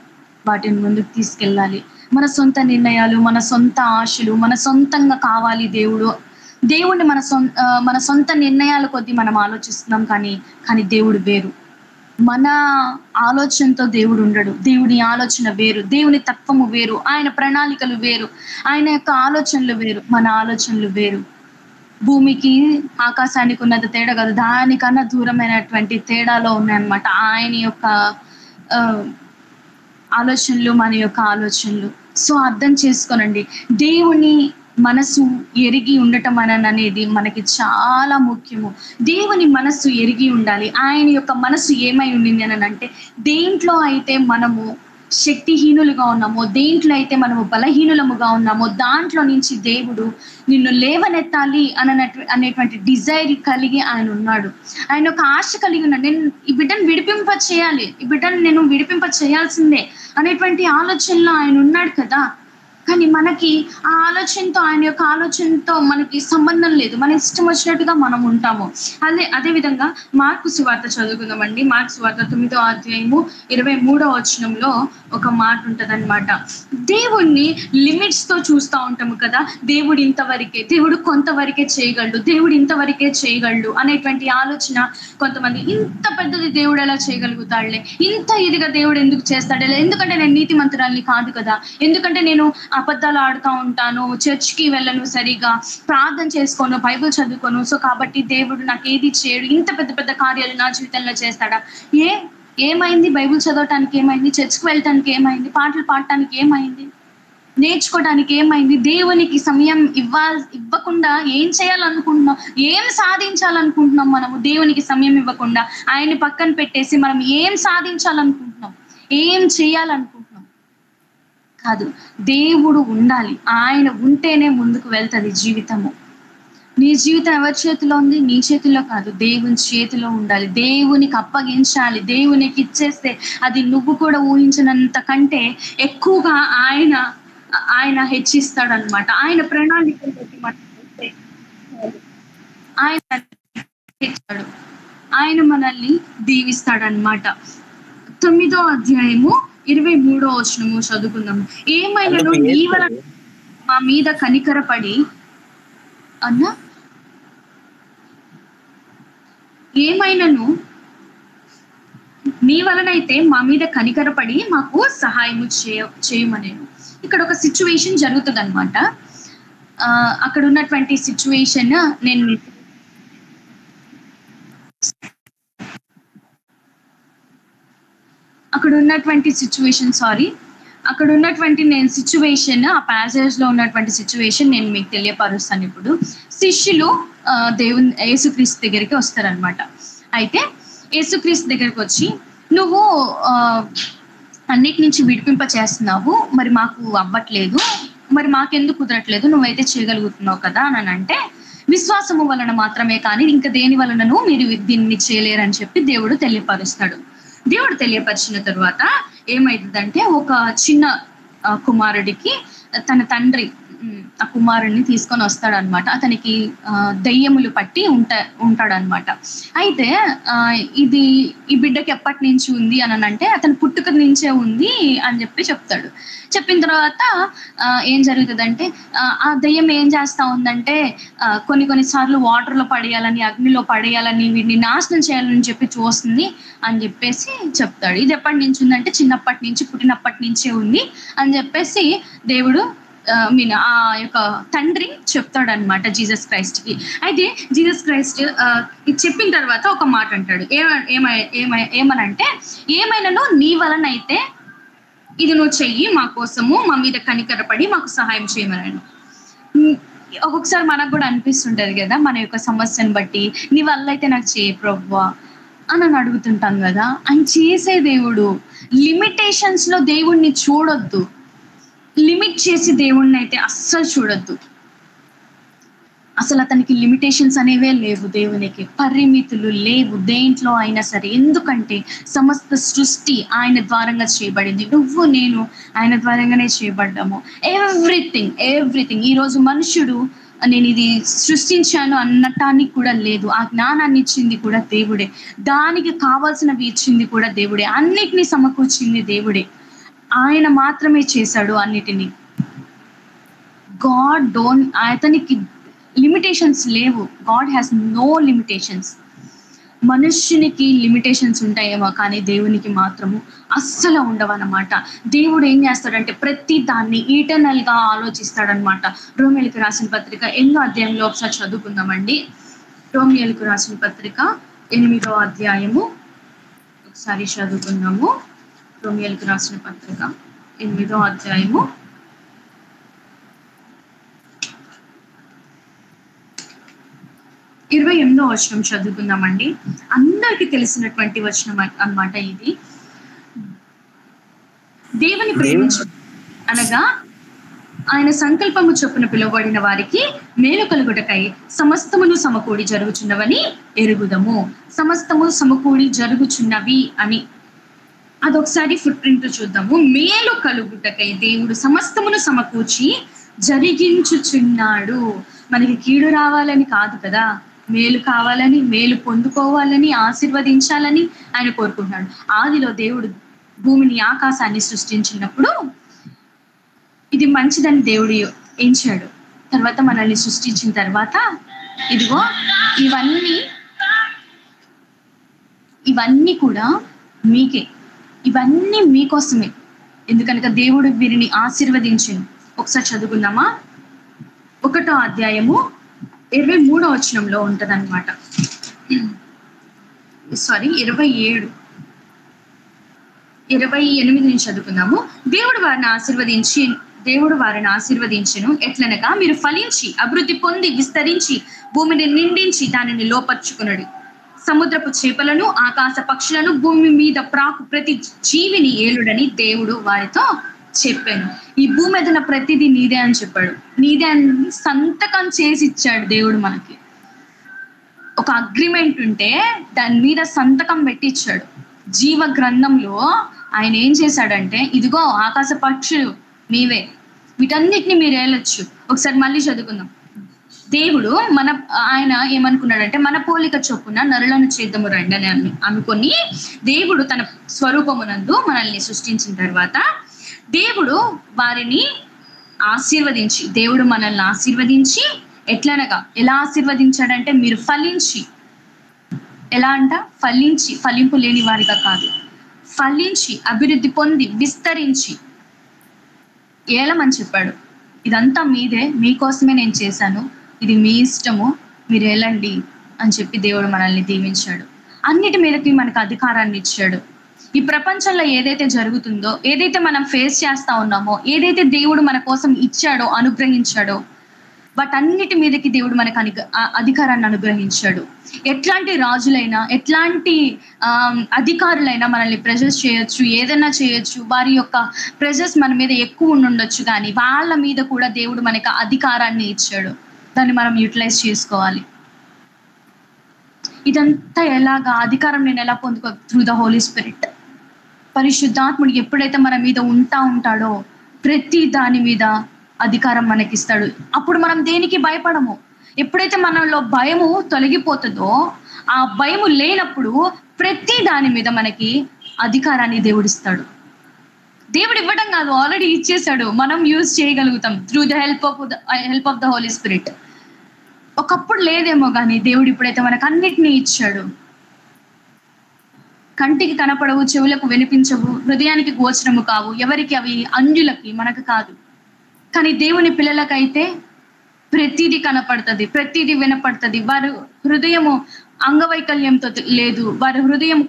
వాటిని ముందుకు తీసుకెళ్ళాలి. మన సొంత నిర్ణయాలు, మన సొంత ఆశలు, మన సొంతంగా కావాలి దేవుడిని మన సొంత నిర్ణయాల కొద్దీ మనం ఆలోచిస్తున్నాం. కానీ దేవుడు వేరు. మన ఆలోచనతో దేవుడు ఉండడు. దేవుని ఆలోచన వేరు, దేవుని తత్వము వేరు, ఆయన ప్రణాళికలు వేరు, ఆయన యొక్క ఆలోచనలు వేరు, మన ఆలోచనలు వేరు. భూమికి ఆకాశానికి ఉన్నది తేడా కాదు, దానికన్నా దూరమైనటువంటి తేడాలో ఉన్నాయన్నమాట ఆయన యొక్క ఆలోచనలు, మన యొక్క ఆలోచనలు. సో అర్థం చేసుకోనండి, దేవుని మనసు ఎరిగి ఉండటం అనేది మనకి చాలా ముఖ్యము. దేవుని మనసు ఎరిగి ఉండాలి. ఆయన యొక్క మనసు ఏమై ఉండింది అని అంటే, దేంట్లో అయితే మనము శక్తిహీనులుగా ఉన్నామో, దేంట్లో అయితే మనము బలహీనులముగా ఉన్నామో, దాంట్లో నుంచి దేవుడు నిన్ను లేవనెత్తాలి అనేటువంటి డిజైర్ కలిగి ఆయన ఉన్నాడు. ఆయన ఒక ఆశ కలిగి ఉన్నాడు. నేను ఈ బిడ్డను విడిపింప చేయాలి, ఈ బిడ్డను నేను విడిపింప చేయాల్సిందే అనేటువంటి ఆలోచనలో ఆయన ఉన్నాడు కదా. కానీ మనకి ఆ ఆలోచనతో, ఆయన యొక్క ఆలోచనతో మనకి సంబంధం లేదు. మన ఇష్టం వచ్చినట్టుగా మనం ఉంటాము. అదే విధంగా మార్కు సువార్త చదువుకుందామండి. మార్కు సువార్త 9వ అధ్యాయము 23వ వచనంలో ఒక మాట ఉంటదన్నమాట. దేవుణ్ణి లిమిట్స్ తో చూస్తూ ఉంటాము కదా. దేవుడు ఇంతవరకే, దేవుడు కొంతవరకే చేయగలడు, దేవుడు ఇంతవరకే చేయగలడు అనేటువంటి ఆలోచన కొంతమంది. ఇంత పెద్దది దేవుడు ఎలా చేయగలుగుతాడులే, ఇంత ఇదిగా దేవుడు ఎందుకు చేస్తాడే, ఎందుకంటే నేను నీతిమంతురాల్ని కాదు కదా, ఎందుకంటే నేను అబద్ధాలు ఆడుతూ ఉంటాను, చర్చ్కి వెళ్ళను, సరిగా ప్రార్థన చేసుకోను, బైబిల్ చదువుకోను, సో కాబట్టి దేవుడు నాకు ఏది చేయడు, ఇంత పెద్ద పెద్ద కార్యాలు నా జీవితంలో చేస్తాడా? ఏమైంది? బైబిల్ చదవటానికి ఏమైంది? చర్చ్కి వెళ్ళటానికి ఏమైంది? పాటలు పాడటానికి ఏమైంది? నేర్చుకోవడానికి ఏమైంది? దేవునికి సమయం ఇవ్వకుండా ఏం చేయాలనుకుంటున్నాం, ఏం సాధించాలనుకుంటున్నాం? మనము దేవునికి సమయం ఇవ్వకుండా ఆయన్ని పక్కన పెట్టేసి మనం ఏం సాధించాలనుకుంటున్నాం, ఏం చేయాలనుకుంటున్నాం? కాదు, దేవుడు ఉండాలి. ఆయన ఉంటేనే ముందుకు వెళ్తుంది జీవితము. నీ జీవితం ఎవరి చేతిలో ఉంది? నీ చేతిలో కాదు, దేవుని చేతిలో ఉండాలి. దేవునికి అప్పగించాలి. దేవునికి ఇచ్చేస్తే అది నువ్వు కూడా ఊహించినంత కంటే ఎక్కువగా ఆయన హెచ్చిస్తాడనమాట. ఆయన ప్రణాళికలు ఆయన మనల్ని దీవిస్తాడనమాట. 9వ అధ్యాయము 23వ వచనము చదువుకుందాము. ఏమైనాను నీ వలన మా మీద కనికరపడి ఏమైనాను నీ వలనైతే మా మీద కనికరపడి మాకు సహాయము చేయమనేను. ఇక్కడ ఒక సిచ్యువేషన్ జరుగుతుంది అనమాట. అక్కడ ఉన్నటువంటి సిచ్యువేషన్ అక్కడ ఉన్నటువంటి సిచ్యువేషన్ ఆ ప్యాసేజ్ లో ఉన్నటువంటి సిచ్యువేషన్ నేను మీకు తెలియపరుస్తాను. ఇప్పుడు శిష్యులు దేవుని యేసుక్రీస్తు దగ్గరికి వస్తారనమాట. అయితే యేసుక్రీస్తు దగ్గరికి వచ్చి, నువ్వు అన్నిటి నుంచి విడిపింప చేస్తున్నావు, మరి మాకు అవ్వట్లేదు, మరి మాకెందుకు కుదరట్లేదు, నువ్వైతే చేయగలుగుతున్నావు కదా అని అంటే, విశ్వాసము వలన మాత్రమే కానీ ఇంకా దేని వలనను మీరు దీన్ని చేయలేరని చెప్పి దేవుడు తెలియపరుస్తాడు. దేవుడు తెలియపరిచిన తర్వాత ఏమైతుందంటే, ఒక చిన్న కుమారుడికి తన తండ్రి ఆ కుమారుడిని తీసుకొని వస్తాడనమాట. అతనికి దయ్యములు పట్టి ఉంటాడనమాట. అయితే ఇది ఈ బిడ్డకి ఎప్పటి నుంచి ఉంది అని అంటే, అతను పుట్టుక నుంచే ఉంది అని చెప్తాడు. చెప్పిన తర్వాత ఏం జరుగుతుందంటే, ఆ దయ్యం ఏం చేస్తా ఉందంటే, కొన్నిసార్లు వాటర్లో పడేయాలని, అగ్నిలో పడేయాలని, వీడిని నాశనం చేయాలని చెప్పి చూస్తుంది అని చెప్పేసి చెప్తాడు. ఇది ఎప్పటి నుంచి ఉందంటే, చిన్నప్పటి నుంచి, పుట్టినప్పటి నుంచే ఉంది అని చెప్పేసి దేవుడు ఆ యొక్క తండ్రి చెప్తాడనమాట జీసస్ క్రైస్ట్ కి. అయితే జీసస్ క్రైస్ట్ ఇది చెప్పిన తర్వాత ఒక మాట అంటాడు. ఏమనంటే, ఏమైనాను నీ వలనైతే ఇది నువ్వు చెయ్యి, మా కోసము, మా మీద కనికరపడి మాకు సహాయం చేయమని. ఒక్కొక్కసారి మనకు కూడా అనిపిస్తుంటది కదా, మన యొక్క సమస్యను బట్టి, నీ వల్ల అయితే నాకు చేయి ప్రభువా అని అడుగుతుంటాం కదా. ఆయన చేసే దేవుడు. లిమిటేషన్స్ లో దేవుణ్ణి చూడొద్దు, లిమిట్ చేసి దేవుణ్ణి అయితే అస్సలు చూడొద్దు. అసలు అతనికి లిమిటేషన్స్ అనేవే లేవు, దేవునికి పరిమితులు లేవు దేంట్లో అయినా సరే. ఎందుకంటే సమస్త సృష్టి ఆయన ద్వారంగా చేయబడింది. నువ్వు నేను ఆయన ద్వారంగానే చేయబడ్డాము. ఎవ్రీథింగ్ ఈరోజు మనుషుడు నేను ఇది సృష్టించాను అనటానికి కూడా లేదు. ఆ జ్ఞానాన్ని ఇచ్చింది కూడా దేవుడే, దానికి కావాల్సినవి ఇచ్చింది కూడా దేవుడే, అన్నిటినీ సమకూర్చింది దేవుడే. ఆయన మాత్రమే చేశాడు అన్నిటినీ. అతనికి లిమిటేషన్స్ లేవు. God has no limitations. మనుష్యునికి లిమిటేషన్స్ ఉంటాయేమో కానీ దేవునికి మాత్రము అస్సలు ఉండవన్నమాట. దేవుడు ఏం చేస్తాడంటే ప్రతి దాన్ని ఈటర్నల్ గా ఆలోచిస్తాడనమాట. రోమియోలకు రాసిన పత్రిక 8వ అధ్యాయంలో ఒకసారి చదువుకుందామండి. రోమియోలకు రాసిన పత్రిక 8వ అధ్యాయము ఒకసారి చదువుకుందాము. రోమియోలకు రాసిన పత్రిక 8వ అధ్యాయము 28వ వచనం చదువుకుందామండి. అందరికీ తెలిసినటువంటి వచనం అన్నమాట ఇది. దేవుని ప్రేమించు అనగా ఆయన సంకల్పము చొప్పున పిలువబడిన వారికి మేలు కలుగుటకై సమస్తమును సమకూడి జరుగుచున్నవని ఎరుగుదము. సమస్తము సమకూడి జరుగుచున్నవి అని అదొకసారి ఫుట్ ప్రింట్ చూద్దాము. మేలు కలుగుటకై దేవుడు సమస్తమును సమకూర్చి జరిగించుచున్నాడు. మనకి కీడు రావాలని కాదు కదా, మేలు కావాలని, మేలు పొందుకోవాలని, ఆశీర్వదించాలని ఆయన కోరుకుంటున్నాడు. ఆదిలో దేవుడు భూమిని ఆకాశాన్ని సృష్టించినప్పుడు ఇది మంచిదని దేవుడు ఎంచాడు. తర్వాత మనల్ని సృష్టించిన తర్వాత ఇదిగో ఇవన్నీ కూడా మీకే, ఇవన్నీ మీకోసమే. ఎందుకనగా దేవుడు వీరిని ఆశీర్వదించింది. ఒకసారి చదువుకుందామా. 1వ అధ్యాయము 23వ వచనంలో ఉంటది అనమాట. 28 నుంచి చదువుకుందాము. దేవుడు వారిని ఆశీర్వదించెను ఎట్లనగా, మీరు ఫలించి అభివృద్ధి పొంది విస్తరించి భూమిని నిండించి దానిని లోపర్చుకునడు. సముద్రపు చేపలను, ఆకాశ పక్షులను, భూమి మీద ప్రాకు ప్రతి జీవిని ఏలుడని దేవుడు వారితో చెప్పాను. ఈ భూమి మీద ప్రతిదీ నీదే అని చెప్పాడు. నీదే అని సంతకం చేసి ఇచ్చాడు దేవుడు మనకి. ఒక అగ్రిమెంట్ ఉంటే దాని మీద సంతకం పెట్టి ఇచ్చాడు. జీవ గ్రంథంలో ఆయన ఏం చేశాడంటే, ఇదిగో ఆకాశ పక్షులు మీవే, వీటన్నిటిని మీరు ఏలొచ్చు. ఒకసారి మళ్ళీ చదువుకుందాం. దేవుడు ఆయన ఏమనుకున్నాడంటే, మన పోలిక చొప్పున నరులను చేద్దాము రండి అని అనుకొని, దేవుడు తన స్వరూపమునందు మనల్ని సృష్టించిన తర్వాత దేవుడు వారిని ఆశీర్వదించి, దేవుడు మనల్ని ఆశీర్వదించి ఎట్లనగా, ఎలా ఆశీర్వదించాడంటే, మీరు ఫలించి, ఎలా అంట, ఫలించి, ఫలింపు లేని వారిగా కాదు, ఫలించి అభివృద్ధి పొంది విస్తరించి ఏలమని చెప్పాడు. ఇదంతా మీదే, మీకోసమే నేను చేశాను, ఇది మీ ఇష్టము, మీరు వెళ్ళండి అని చెప్పి దేవుడు మనల్ని దీవించాడు. అన్నిటి మీదకి మనకు అధికారాన్ని ఇచ్చాడు. ఈ ప్రపంచంలో ఏదైతే జరుగుతుందో, ఏదైతే మనం ఫేస్ చేస్తా ఉన్నామో, ఏదైతే దేవుడు మన కోసం ఇచ్చాడో, అనుగ్రహించాడో, వాటన్నిటి మీదకి దేవుడు మనకు అధికారాన్ని అనుగ్రహించాడు. ఎట్లాంటి రాజులైనా, ఎట్లాంటి అధికారులైనా మనల్ని ప్రెజర్స్ చేయొచ్చు, ఏదైనా చేయొచ్చు. వారి యొక్క ప్రెజర్స్ మన మీద ఎక్కువ ఉండొచ్చు, కానీ వాళ్ళ మీద కూడా దేవుడు మనకు అధికారాన్ని ఇచ్చాడు. దాన్ని మనం యూటిలైజ్ చేసుకోవాలి. ఇదంతా ఎలాగా అధికారం నేను ఎలా పొందుకో త్రూ ద హోలీ స్పిరిట్. పరిశుద్ధాత్ముడు ఎప్పుడైతే మన మీద ఉంటాడో ప్రతి దాని మీద అధికారం మనకిస్తాడు. అప్పుడు మనం దేనికి భయపడము. ఎప్పుడైతే మనలో భయము తొలగిపోతుందో, ఆ భయము లేనప్పుడు ప్రతి దాని మీద మనకి అధికారాన్ని దేవుడిస్తాడు. దేవుడు ఇవ్వడం కాదు, ఆల్రెడీ ఇచ్చేసాడు. మనం యూజ్ చేయగలుగుతాం through the help of the Holy Spirit. ఒకప్పుడు లేదేమో కానీ దేవుడు ఇప్పుడైతే మనకు అన్నిటినీ ఇచ్చాడు. కంటికి కనపడవు, చెవులకు వినిపించవు, హృదయానికి గోచరము కావు. ఎవరికి అవి? అంజులకి, మనకు కాదు. కానీ దేవుని పిల్లలకైతే ప్రతిదీ కనపడుతుంది, ప్రతిదీ వినపడుతుంది. వారు హృదయము అంగవైకల్యంతో లేదు, వారి హృదయం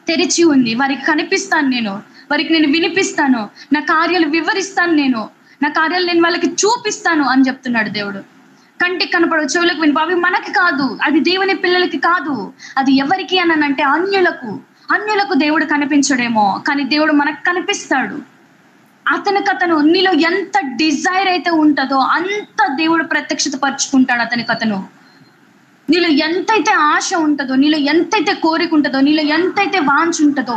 తెరిచి ఉంది. వారికి కనిపిస్తాను నేను, వారికి నేను వినిపిస్తాను, నా కార్యాలు వివరిస్తాను, నా కార్యాలు నేను వాళ్ళకి చూపిస్తాను అని చెప్తున్నాడు దేవుడు. కంటికి కనపడవు, చెవులకు వినిప, అవి మనకి కాదు, అది దేవుని పిల్లలకి కాదు. అది ఎవరికి అనంటే అన్యులకు దేవుడు కనిపించడేమో, కానీ దేవుడు మనకు కనిపిస్తాడు. అతను నీలో ఎంత డిజైర్ అయితే ఉంటుందో అంత దేవుడు ప్రత్యక్షత పరుచుకుంటాడు. అతను నీలో ఎంతైతే ఆశ ఉంటుందో, నీలో ఎంతైతే కోరిక ఉంటుందో, నీలో ఎంతైతే వాంఛ ఉంటుందో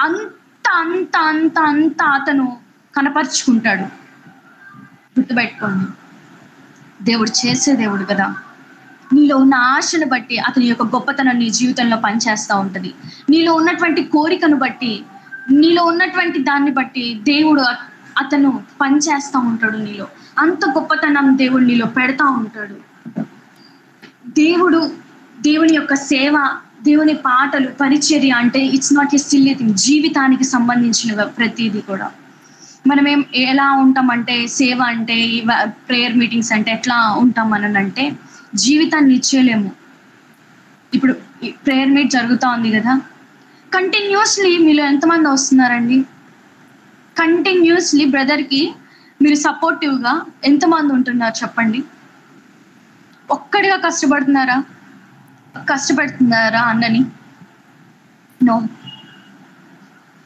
అంత అంత అంత అంత అతను కనపరుచుకుంటాడు. గుర్తుపెట్టుకోండి, దేవుడు చేసే దేవుడు కదా. నీలో ఉన్న ఆశను బట్టి అతని యొక్క గొప్పతనం నీ జీవితంలో పనిచేస్తూ ఉంటుంది. నీలో ఉన్నటువంటి కోరికను బట్టి, నీలో ఉన్నటువంటి దాన్ని బట్టి దేవుడు అతను పనిచేస్తూ ఉంటాడు. నీలో అంత గొప్పతనం దేవుడు నీలో పెడతా ఉంటాడు. దేవుని యొక్క సేవ, దేవుని పాటలు, పరిచర్య అంటే it's not a silly thing. జీవితానికి సంబంధించిన ప్రతిదీ కూడా మనం ఎలా ఉంటామంటే, సేవ అంటే, ప్రేయర్ మీటింగ్స్ అంటే ఎట్లా ఉంటాం అంటే జీవితాన్ని ఇచ్చేయలేము. ఇప్పుడు ప్రేయర్ మీట్ జరుగుతూ ఉంది కదా, కంటిన్యూస్లీ మీలో ఎంతమంది వస్తున్నారండి? కంటిన్యూస్లీ బ్రదర్కి మీరు సపోర్టివ్గా ఎంతమంది ఉంటున్నారు చెప్పండి? ఒక్కడిగా కష్టపడుతున్నారా అన్నని? నో.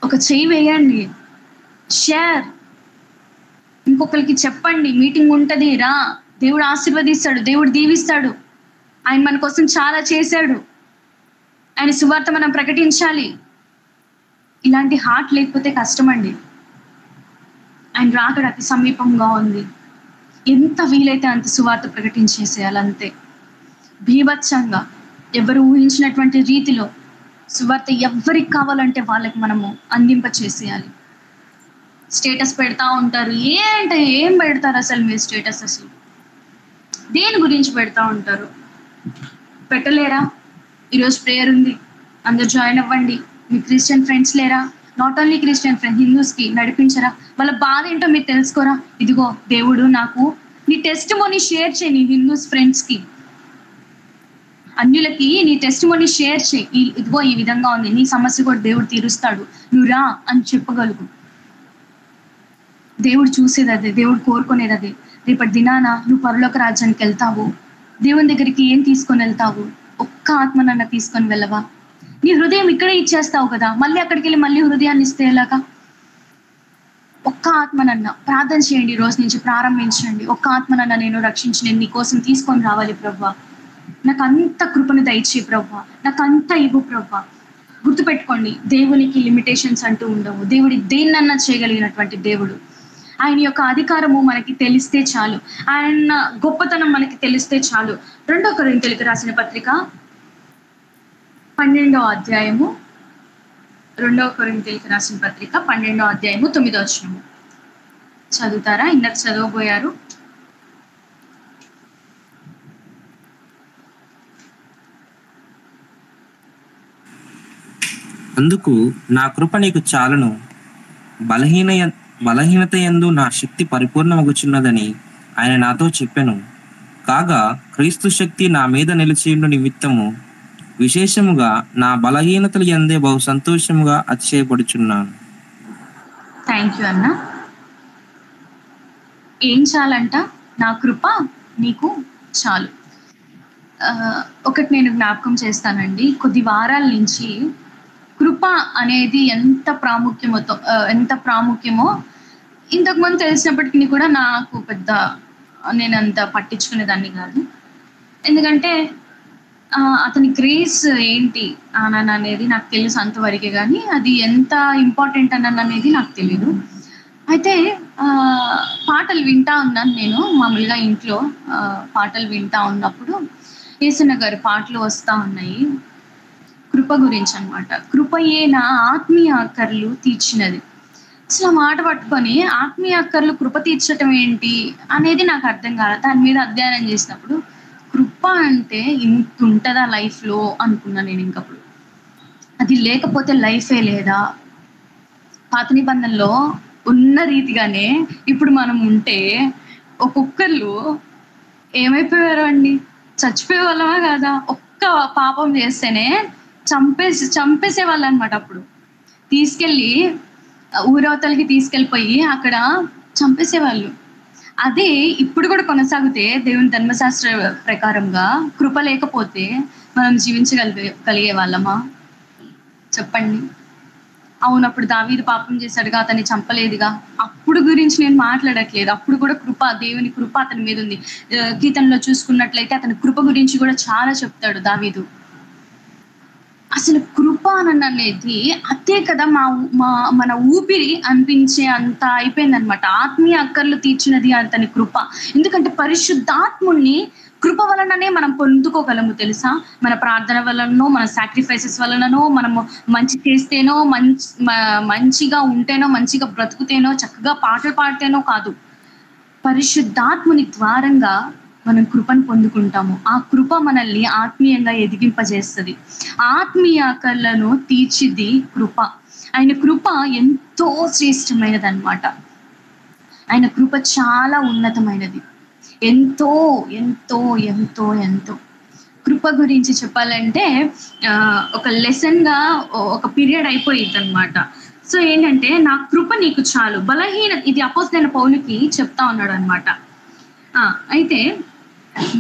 ఒక చెయ్యి వేయండి, షేర్. ఇంకొకరికి చెప్పండి, మీటింగ్ ఉంటుంది రా, దేవుడు ఆశీర్వదిస్తాడు, దేవుడు దీవిస్తాడు, ఆయన మన కోసం చాలా చేశాడు, ఆయన సువార్త మనం ప్రకటించాలి. ఇలాంటి హార్ట్ లేకపోతే కష్టమండి. ఆయన రాకడ అతి సమీపంగా ఉంది. ఎంత వీలైతే అంత సువార్త ప్రకటించేసేయాలి, అంతే భీభత్సంగా. ఎవరు ఊహించినటువంటి రీతిలో సువార్త ఎవరికి కావాలంటే వాళ్ళకి మనము అందింప చేసేయాలి. స్టేటస్ పెడతా ఉంటారు. ఏం పెడతారు అసలు మీరు స్టేటస్? అసలు దేని గురించి పెడతా ఉంటారు? పెట్టలేరా? ఈరోజు ప్రేయర్ ఉంది, అందరు జాయిన్ అవ్వండి. మీ క్రిస్టియన్ ఫ్రెండ్స్ లేరా? నాట్ ఓన్లీ క్రిస్టియన్ ఫ్రెండ్స్, హిందూస్కి నడిపించరా? వాళ్ళ బాధ ఏంటో మీరు తెలుసుకోరా? ఇదిగో దేవుడు నాకు నీ టెస్టిమోనీ షేర్ చేయి. నీ హిందూస్ ఫ్రెండ్స్కి, అన్యులకి నీ టెస్టిమోనీ షేర్ చేయి. ఇదిగో ఈ విధంగా ఉంది, నీ సమస్య కూడా దేవుడు తీరుస్తాడు, నువ్వు రా అని చెప్పగలుగు. దేవుడు చూసేది అదే, దేవుడు కోరుకునేది అదే. రేపటి దినాన నువ్వు పరలోక రాజ్యానికి వెళ్తావు, దేవుని దగ్గరికి ఏం తీసుకొని వెళ్తావు? ఒక్క ఆత్మనన్న తీసుకొని వెళ్ళవా? నీ హృదయం ఇక్కడే ఇచ్చేస్తావు కదా, మళ్ళీ అక్కడికి వెళ్ళి మళ్ళీ హృదయాన్ని ఇస్తే ఎలాగా? ఒక్క ఆత్మనన్న ప్రార్థన చేయండి, రోజు నుంచి ప్రారంభించండి. ఒక్క ఆత్మనన్న నేను రక్షించి నేను నీ కోసం తీసుకొని రావాలి ప్రభువా, నాకు అంత కృపను దయచే ప్రభువా, నాకు అంత ఇవ్వు ప్రభువా. గుర్తుపెట్టుకోండి, దేవునికి లిమిటేషన్స్ అంటూ ఉండవు. దేవుడి దేన్నన్నా చేయగలిగినటువంటి దేవుడు. ఆయన యొక్క అధికారము మనకి తెలిస్తే చాలు, ఆయన గొప్పతనం మనకి తెలిస్తే చాలు. 2 కొరింథీయులకు రాసిన పత్రిక 12వ అధ్యాయము 2 కొరింథీయులకు రాసిన పత్రిక 12వ అధ్యాయము 9వ వచనము చదువుతారా? ఇందాక చదవబోయారు. అందుకు నా కృప నీకు చాలును, బలహీనత యందు నా శక్తి పరిపూర్ణమగుచున్నదని ఆయన నాతో చెప్పెను. కాగా క్రీస్తు శక్తి నా మీద నిలిచియుండు నిమిత్తము విశేషముగా నా బలహీనతల యందే బహు సంతోషముగా అతిశయపడుచున్నాను. థ్యాంక్ యూ అన్న. ఏం చాలంట? నా కృప నీకు చాలు. ఒకటి నేను జ్ఞాపకం చేస్తానండి. కొద్ది వారాల నుంచి కృప అనేది ఎంత ప్రాముఖ్యమో ఇంతకుముందు తెలిసినప్పటికీ కూడా నాకు పెద్ద నేను అంత పట్టించుకునేదాన్ని కాదు. ఎందుకంటే అతని గ్రేస్ ఏంటి అనేది నాకు తెలుసు అంతవరకే, కానీ అది ఎంత ఇంపార్టెంట్ అనేది నాకు తెలీదు. అయితే పాటలు వింటా ఉన్నాను నేను మామూలుగా ఇంట్లో. పాటలు వింటా ఉన్నప్పుడు యేసన్న గారి పాటలు వస్తూ ఉన్నాయి, కృప గురించి అనమాట. కృపయే నా ఆత్మీయ అక్కర్లు తీర్చినది. అసలు మాట పట్టుకొని ఆత్మీయ అక్కర్లు కృప తీర్చటం ఏంటి అనేది నాకు అర్థం కాదు. దాని మీద అధ్యయనం చేసినప్పుడు కృప అంటే ఇంత ఉంటుందా లైఫ్లో అనుకున్నా నేను. ఇంకప్పుడు అది లేకపోతే లైఫే లేదా? పాత నిబంధనలో ఉన్న రీతిగానే ఇప్పుడు మనం ఉంటే ఒక్కొక్కళ్ళు ఏమైపోయారు అండి? చచ్చిపోయే వాళ్ళమా కాదా? ఒక్క పాపం చేస్తేనే చంపేసే వాళ్ళు అనమాట. అప్పుడు తీసుకెళ్ళి ఊరవతలకి తీసుకెళ్ళిపోయి అక్కడ చంపేసేవాళ్ళు. అదే ఇప్పుడు కూడా కొనసాగితే దేవుని ధర్మశాస్త్ర ప్రకారంగా కృప లేకపోతే మనం జీవించగలిగే వాళ్ళమా చెప్పండి? అవునప్పుడు దావీదు పాపం చేశాడుగా, అతన్ని చంపలేదుగా. అప్పుడు గురించి నేను మాట్లాడట్లేదు. అప్పుడు కూడా కృప, దేవుని కృప అతని మీద ఉంది. కీర్తనలో చూసుకున్నట్లయితే అతని కృప గురించి కూడా చాలా చెప్తాడు దావీదు. అసలు కృప అనేది అదే కదా మన ఊపిరి అనిపించే అంత అయిపోయిందనమాట. ఆత్మీయ అక్కర్లు తీర్చినది అతని కృప. ఎందుకంటే పరిశుద్ధాత్ముని కృప వలననే మనం పొందుకోగలము తెలుసా? మన ప్రార్థన వలనో, మన సాక్రిఫైసెస్ వలననో, మనము మంచి చేస్తేనో, మంచిగా ఉంటేనో, మంచిగా బ్రతుకుతేనో, చక్కగా పాటలు పాడితేనో కాదు. పరిశుద్ధాత్ముని ద్వారంగా మనం కృపను పొందుకుంటాము. ఆ కృప మనల్ని ఆత్మీయంగా ఎదిగింపజేస్తుంది. ఆత్మీయ కళ్ళను తీర్చిది కృప. ఆయన కృప ఎంతో శ్రేష్టమైనది అనమాట. ఆయన కృప చాలా ఉన్నతమైనది. ఎంతో ఎంతో ఎంతో ఎంతో కృప గురించి చెప్పాలంటే ఒక లెసన్గా ఒక పీరియడ్ అయిపోయింది అనమాట. సో ఏంటంటే, నా కృప నీకు చాలు, ఇది అపోస్తలుడైన పౌలుకి చెప్తా ఉన్నాడు అనమాట. అయితే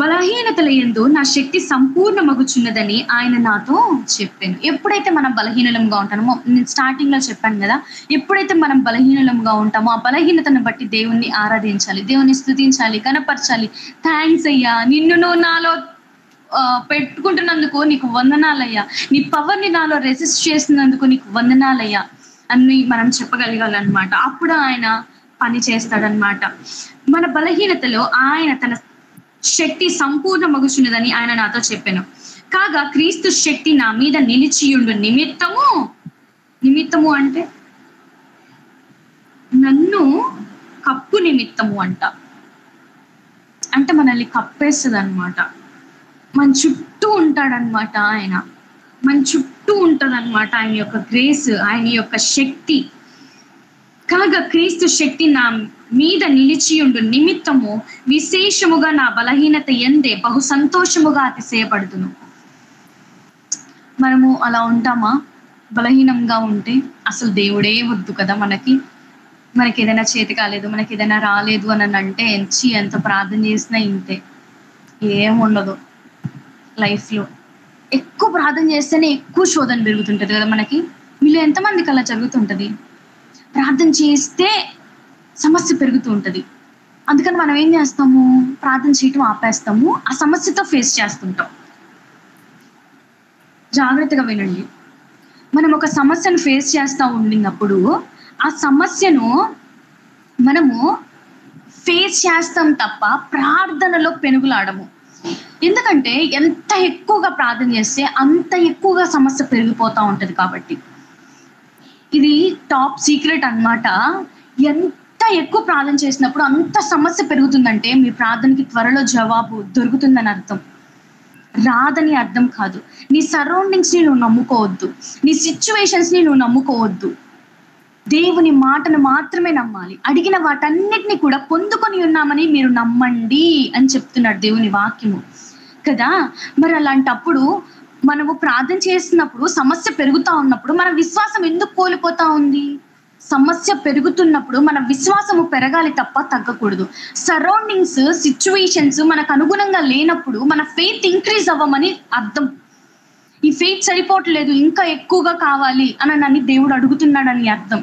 బలహీనతల యందు నా శక్తి సంపూర్ణమగుచున్నదని ఆయన నాతో చెప్పాను. ఎప్పుడైతే మనం బలహీనంగా ఉంటామో, నేను స్టార్టింగ్ లో చెప్పాను కదా, ఎప్పుడైతే మనం బలహీనంగా ఉంటామో ఆ బలహీనతను బట్టి దేవుణ్ణి ఆరాధించాలి, దేవుణ్ణి స్తుతించాలి, కనపరచాలి. థ్యాంక్స్ అయ్యా, నిన్ను నువ్వు నాలో పెట్టుకుంటున్నందుకు నీకు వందనాలయ్యా, నీ పవర్ని నాలో రెసిస్ట్ చేసినందుకు నీకు వందనాలయ్యా అని మనం చెప్పగలగాలన్నమాట. అప్పుడు ఆయన పని చేస్తాడనమాట. మన బలహీనతలో ఆయన తన శక్తి సంపూర్ణ మగుచున్నదని ఆయన నాతో చెప్పాను. కాగా క్రీస్తు శక్తి నా మీద నిలిచియుండు నిమిత్తము అంటే నన్ను కప్పు నిమిత్తము అంటే మనల్ని కప్పేస్తుంది అనమాట. మన చుట్టూ ఉంటాడనమాట. ఆయన మన చుట్టూ ఉంటుందన్నమాట. ఆయన యొక్క గ్రేస్, ఆయన యొక్క శక్తి. కాగా క్రీస్తు శక్తి నా మీద నిలిచియుండు నిమిత్తము విశేషముగా నా బలహీనత ఎందే బహు సంతోషముగా అతిశయపడుతును. మనము అలా ఉంటామా? బలహీనంగా ఉంటే అసలు దేవుడే వద్దు కదా. మనకి ఏదైనా చేతి కాలేదు, మనకి ఏదైనా రాలేదు అని అంటే ఎంత ప్రార్థన చేసినా ఇంతే, ఏముండదు లైఫ్లో. ఎక్కువ ప్రార్థన చేస్తేనే ఎక్కువ శోధన పెరుగుతుంటది కదా మనకి. వీళ్ళు ఎంతమందికి అలా జరుగుతుంటది? ప్రార్థన చేస్తే సమస్య పెరుగుతూ ఉంటుంది. అందుకని మనం ఏం చేస్తాము? ప్రార్థన చేయటం ఆపేస్తాము, ఆ సమస్యతో ఫేస్ చేస్తుంటాం. జాగ్రత్తగా వినండి. మనం ఒక సమస్యను ఫేస్ చేస్తూ ఉండినప్పుడు ఆ సమస్యను మనము ఫేస్ చేస్తాం తప్ప ప్రార్థనలో పెనుగులాడము. ఎందుకంటే ఎంత ఎక్కువగా ప్రార్థన చేస్తే అంత ఎక్కువగా సమస్య పెరిగిపోతూ ఉంటుంది. కాబట్టి ఇది టాప్ సీక్రెట్ అన్నమాట. ఎంత ఎక్కువ ప్రార్థన చేసినప్పుడు అంత సమస్య పెరుగుతుందంటే మీ ప్రార్థనకి త్వరలో జవాబు దొరుకుతుందని అర్థం, రాదని అర్థం కాదు. నీ సరౌండింగ్స్ని నువ్వు నమ్ముకోవద్దు, నీ సిచ్యువేషన్స్ని నువ్వు నమ్ముకోవద్దు. దేవుని మాటను మాత్రమే నమ్మాలి. అడిగిన వాటన్నిటిని కూడా పొందుకొని ఉన్నామని మీరు నమ్మండి అని చెప్తున్నాడు దేవుని వాక్యము కదా. మరి అలాంటప్పుడు మనము ప్రార్థన చేస్తున్నప్పుడు సమస్య పెరుగుతూ ఉన్నప్పుడు మన విశ్వాసం ఎందుకు కోల్పోతా ఉంది? సమస్య పెరుగుతున్నప్పుడు మన విశ్వాసము పెరగాలి తప్ప తగ్గకూడదు. సరౌండింగ్స్, సిచ్యువేషన్స్ మనకు అనుగుణంగా లేనప్పుడు మన ఫెయిత్ ఇంక్రీజ్ అవ్వమని అర్థం. ఈ ఫెయిత్ సరిపోవట్లేదు, ఇంకా ఎక్కువగా కావాలి అని దేవుడు అడుగుతున్నాడని అర్థం.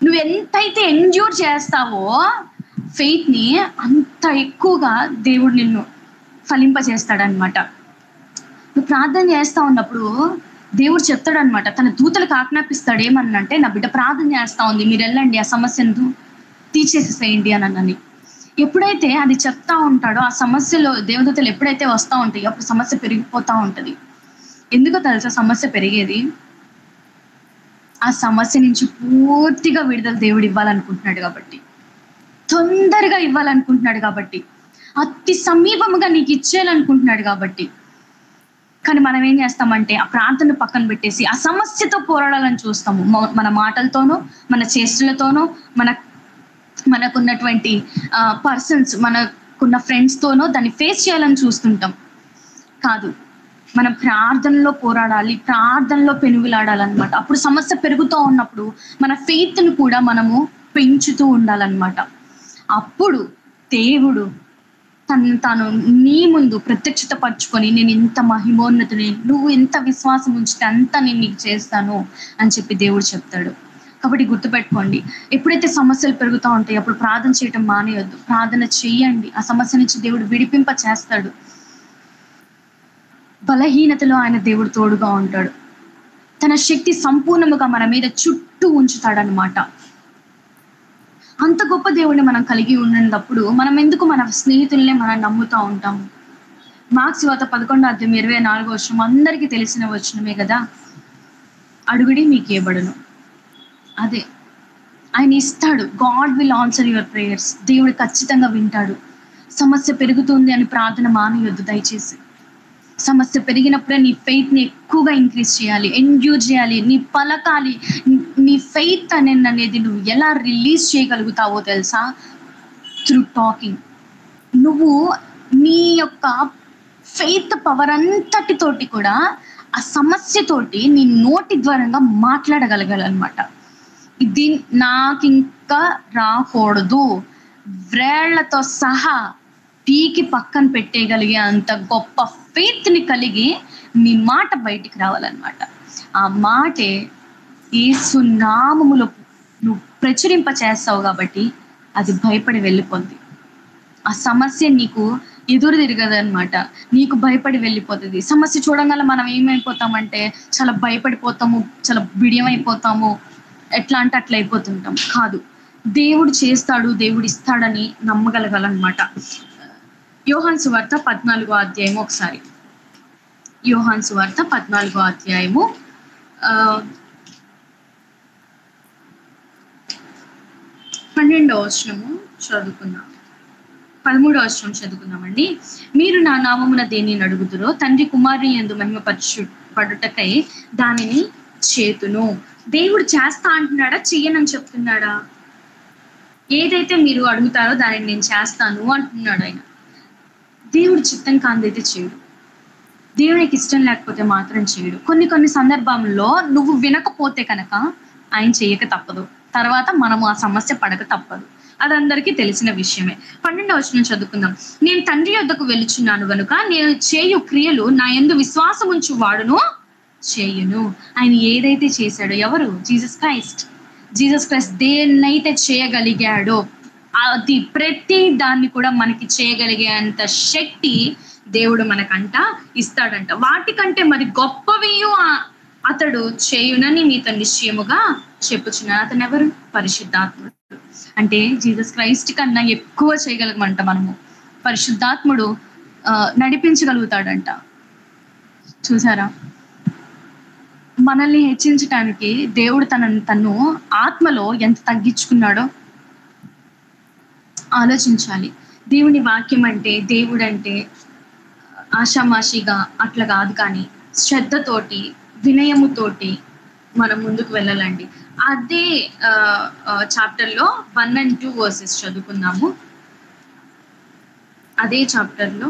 నువ్వు ఎంతైతే ఎండ్యూర్ చేస్తావో ఫెయిత్ని అంత ఎక్కువగా దేవుడు నిన్ను ఫలింపజేస్తాడనమాట. నువ్వు ప్రార్థన చేస్తూ ఉన్నప్పుడు దేవుడు చెప్తాడనమాట, తన దూతలకు ఆజ్ఞాపిస్తాడు ఏమన్నంటే, నా బిడ్డ ప్రార్థన చేస్తూ ఉంది, మీరు వెళ్ళండి ఆ సమస్యను తీర్చేసేసేయండి అని. ఎప్పుడైతే అది చెప్తా ఉంటాడో ఆ సమస్యలో దేవదూతలు ఎప్పుడైతే వస్తూ ఉంటాయో అప్పుడు సమస్య పెరిగిపోతూ ఉంటుంది. ఎందుకో తెలుసా సమస్య పెరిగేది? ఆ సమస్య నుంచి పూర్తిగా విడుదల దేవుడు ఇవ్వాలనుకుంటున్నాడు కాబట్టి, తొందరగా ఇవ్వాలనుకుంటున్నాడు కాబట్టి, అతి సమీపముగా నీకు ఇచ్చేయాలనుకుంటున్నాడు కాబట్టి. కానీ మనం ఏం చేస్తామంటే ఆ ప్రార్థన పక్కన పెట్టేసి ఆ సమస్యతో పోరాడాలని చూస్తాము. మన మాటలతోనో, మన చేష్టలతోనో, మనకున్నటువంటి పర్సన్స్, మనకున్న ఫ్రెండ్స్తోనో దాన్ని ఫేస్ చేయాలని చూస్తుంటాం. కాదు, మనం ప్రార్థనలో పోరాడాలి, ప్రార్థనలో పెనుగులాడాలన్నమాట. అప్పుడు సమస్య పెరుగుతూ ఉన్నప్పుడు మన ఫెయిత్ను కూడా మనము పెంచుతూ ఉండాలన్నమాట. అప్పుడు దేవుడు తాను నీ ముందు ప్రత్యక్షత పరుచుకొని, నేను ఇంత మహిమోన్నతుని, నువ్వు ఎంత విశ్వాసం ఉంచితే అంత నేను నీకు చేస్తాను అని చెప్పి దేవుడు చెప్తాడు. కాబట్టి గుర్తుపెట్టుకోండి, ఎప్పుడైతే సమస్యలు పెరుగుతూ ఉంటాయి అప్పుడు ప్రార్థన చేయటం మానేయొద్దు. ప్రార్థన చెయ్యండి, ఆ సమస్య నుంచి దేవుడు విడిపింప చేస్తాడు. బలహీనతలో ఆయన దేవుడు తోడుగా ఉంటాడు. తన శక్తి సంపూర్ణముగా మన మీద చుట్టూ ఉంచుతాడనమాట. అంత గొప్ప దేవుడిని మనం కలిగి ఉన్నప్పుడు మనం ఎందుకు మన స్నేహితుల్నే మనం నమ్ముతూ ఉంటాము? మార్క్స్ వార్త 11:24 అందరికీ తెలిసిన వచనమే కదా, అడుగుడి మీకు ఇవ్వబడును. అదే ఆయన ఇస్తాడు. God will answer your prayers. దేవుడు ఖచ్చితంగా వింటాడు. సమస్య పెరుగుతుంది అని ప్రార్థన మానేయొద్దు దయచేసి. సమస్య పెరిగినప్పుడే నీ ఫెయిత్ని ఎక్కువగా ఇంక్రీజ్ చేయాలి, ఎండ్యూర్ చేయాలి, నీ పలకాలి. నీ ఫెయిత్ అనేది నువ్వు ఎలా రిలీజ్ చేయగలుగుతావో తెలుసా? Through talking. నువ్వు నీ యొక్క ఫెయిత్ పవర్ అంతటితోటి కూడా ఆ సమస్యతోటి నీ నోటి ద్వారంగా మాట్లాడగలగాలన్నమాట. ఇది నాకింకా రాకూడదు, వ్రేళ్లతో సహా పీకి పక్కన పెట్టేయగలిగే అంత గొప్ప ఫెయిత్ని కలిగి నీ మాట బయటికి రావాలన్నమాట. ఆ మాటే యేసు నామములో నువ్వు ప్రచురింప చేస్తావు కాబట్టి అది భయపడి వెళ్ళిపోద్ది. ఆ సమస్య నీకు ఎదురు తిరగదనమాట, నీకు భయపడి వెళ్ళిపోతుంది. సమస్య చూడంగానే మనం ఏమైపోతామంటే చాలా భయపడిపోతాము, చాలా బిడియమైపోతాము, ఎట్లా అంటే అట్లా అయిపోతుంటాం. కాదు, దేవుడు చేస్తాడు, దేవుడు ఇస్తాడని నమ్మగలగాలన్నమాట. యోహాను సువార్త 14 ఒకసారి, యోహాను సువార్త 14 12 చదువుకుందాం. 13 చదువుకుందామండి. మీరు నా నామమున దేనిని అడుగుదురో తండ్రి కుమారుని యందు మహిమపరచుటకై దానిని చేతును. దేవుడు చేస్తా అంటున్నాడా, చెయ్యనని చెప్తున్నాడా? ఏదైతే మీరు అడుగుతారో దానిని నేను చేస్తాను అంటున్నాడు ఆయన. దేవుడు చిత్తం కాందైతే చేయడు, దేవునికి ఇష్టం లేకపోతే మాత్రం చేయడు. కొన్ని సందర్భంలో నువ్వు వినకపోతే కనుక ఆయన చేయక తప్పదు, తర్వాత మనము ఆ సమస్య పడక తప్పదు. అది అందరికీ తెలిసిన విషయమే. 12 చదువుకుందాం. నేను తండ్రి యొద్దకు వెలుచున్నాను గనుక నేను చేయు క్రియలు నా యందు విశ్వాసం ఉంచు వాడును చేయును. ఆయన ఏదైతే చేశాడో, ఎవరు? జీసస్ క్రైస్ట్ దేన్నైతే చేయగలిగాడో అది ప్రతి దాన్ని కూడా మనకి చేయగలిగే అంత శక్తి దేవుడు మనకంట ఇస్తాడంట. వాటికంటే మరి గొప్పవి అతడు చేయునని మీతో నిశ్చయముగా చెప్పుచున్నాను. అతను ఎవరు? పరిశుద్ధాత్ముడు. అంటే జీసస్ క్రైస్ట్ కన్నా ఎక్కువ చేయగలగమంట మనము. పరిశుద్ధాత్ముడు నడిపించగలుగుతాడంట. చూసారా, మనల్ని హెచ్చించడానికి దేవుడు తను ఆత్మలో ఎంత తగ్గించుకున్నాడో ఆలోచించాలి. దేవుని వాక్యం అంటే, దేవుడు అంటే ఆషామాషిగా అట్లా కాదు, కానీ శ్రద్ధతోటి, వినయముతోటి మనం ముందుకు వెళ్ళాలండి. అదే చాప్టర్లో 1 and 2 చదువుకుందాము. అదే చాప్టర్లో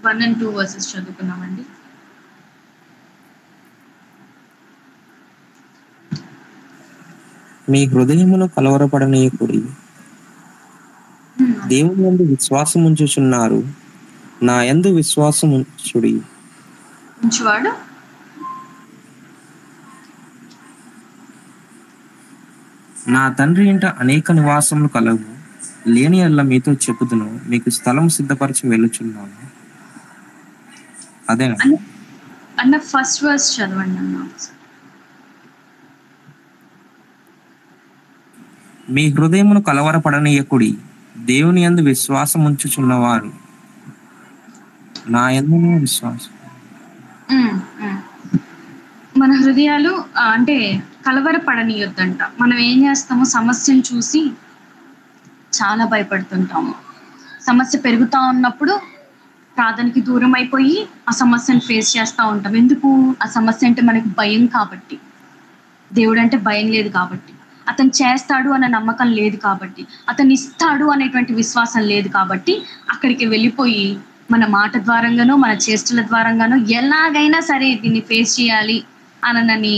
1 and 2 చదువుకుందామండి. మీ హృదయమును కలవరపడనీయకుడి, దేవుని యందు విశ్వాసం ఉంచుచున్నారు, నా యందు విశ్వాసం ఉంచుడి. ఉంచువాడు నా తండ్రి ఇంట అనేక నివాసములు కలవు, లేని యెడల మీతో చెప్పుదును, మీకు స్థలం సిద్ధపరిచి వెళ్ళుచున్నాను. అదేనా? అన్న ఫస్ట్ వర్స్ చదవండి అన్న. మీ హృదయమును కలవరపడనీయకుడి, దేవుని యందు విశ్వాసం ఉంచుచున్నవారు నా యందును విశ్వాసం. మన హృదయాలు అంటే కలవరపడనీయొద్దంట. మనం ఏం చేస్తాము, సమస్యను చూసి చాలా భయపడుతుంటాము. సమస్య పెరుగుతూ ఉన్నప్పుడు ప్రార్థనకి దూరం అయిపోయి ఆ సమస్యను ఫేస్ చేస్తూ ఉంటాం. ఎందుకు? ఆ సమస్య అంటే మనకి భయం కాబట్టి, దేవుడు అంటే భయం లేదు కాబట్టి, అతను చేస్తాడు అన్న నమ్మకం లేదు కాబట్టి, అతను ఇస్తాడు అనేటువంటి విశ్వాసం లేదు కాబట్టి అక్కడికి వెళ్ళిపోయి మన మాట ద్వారంగానో మన చేష్టల ద్వారంగానో ఎలాగైనా సరే దీన్ని ఫేస్ చేయాలి అనని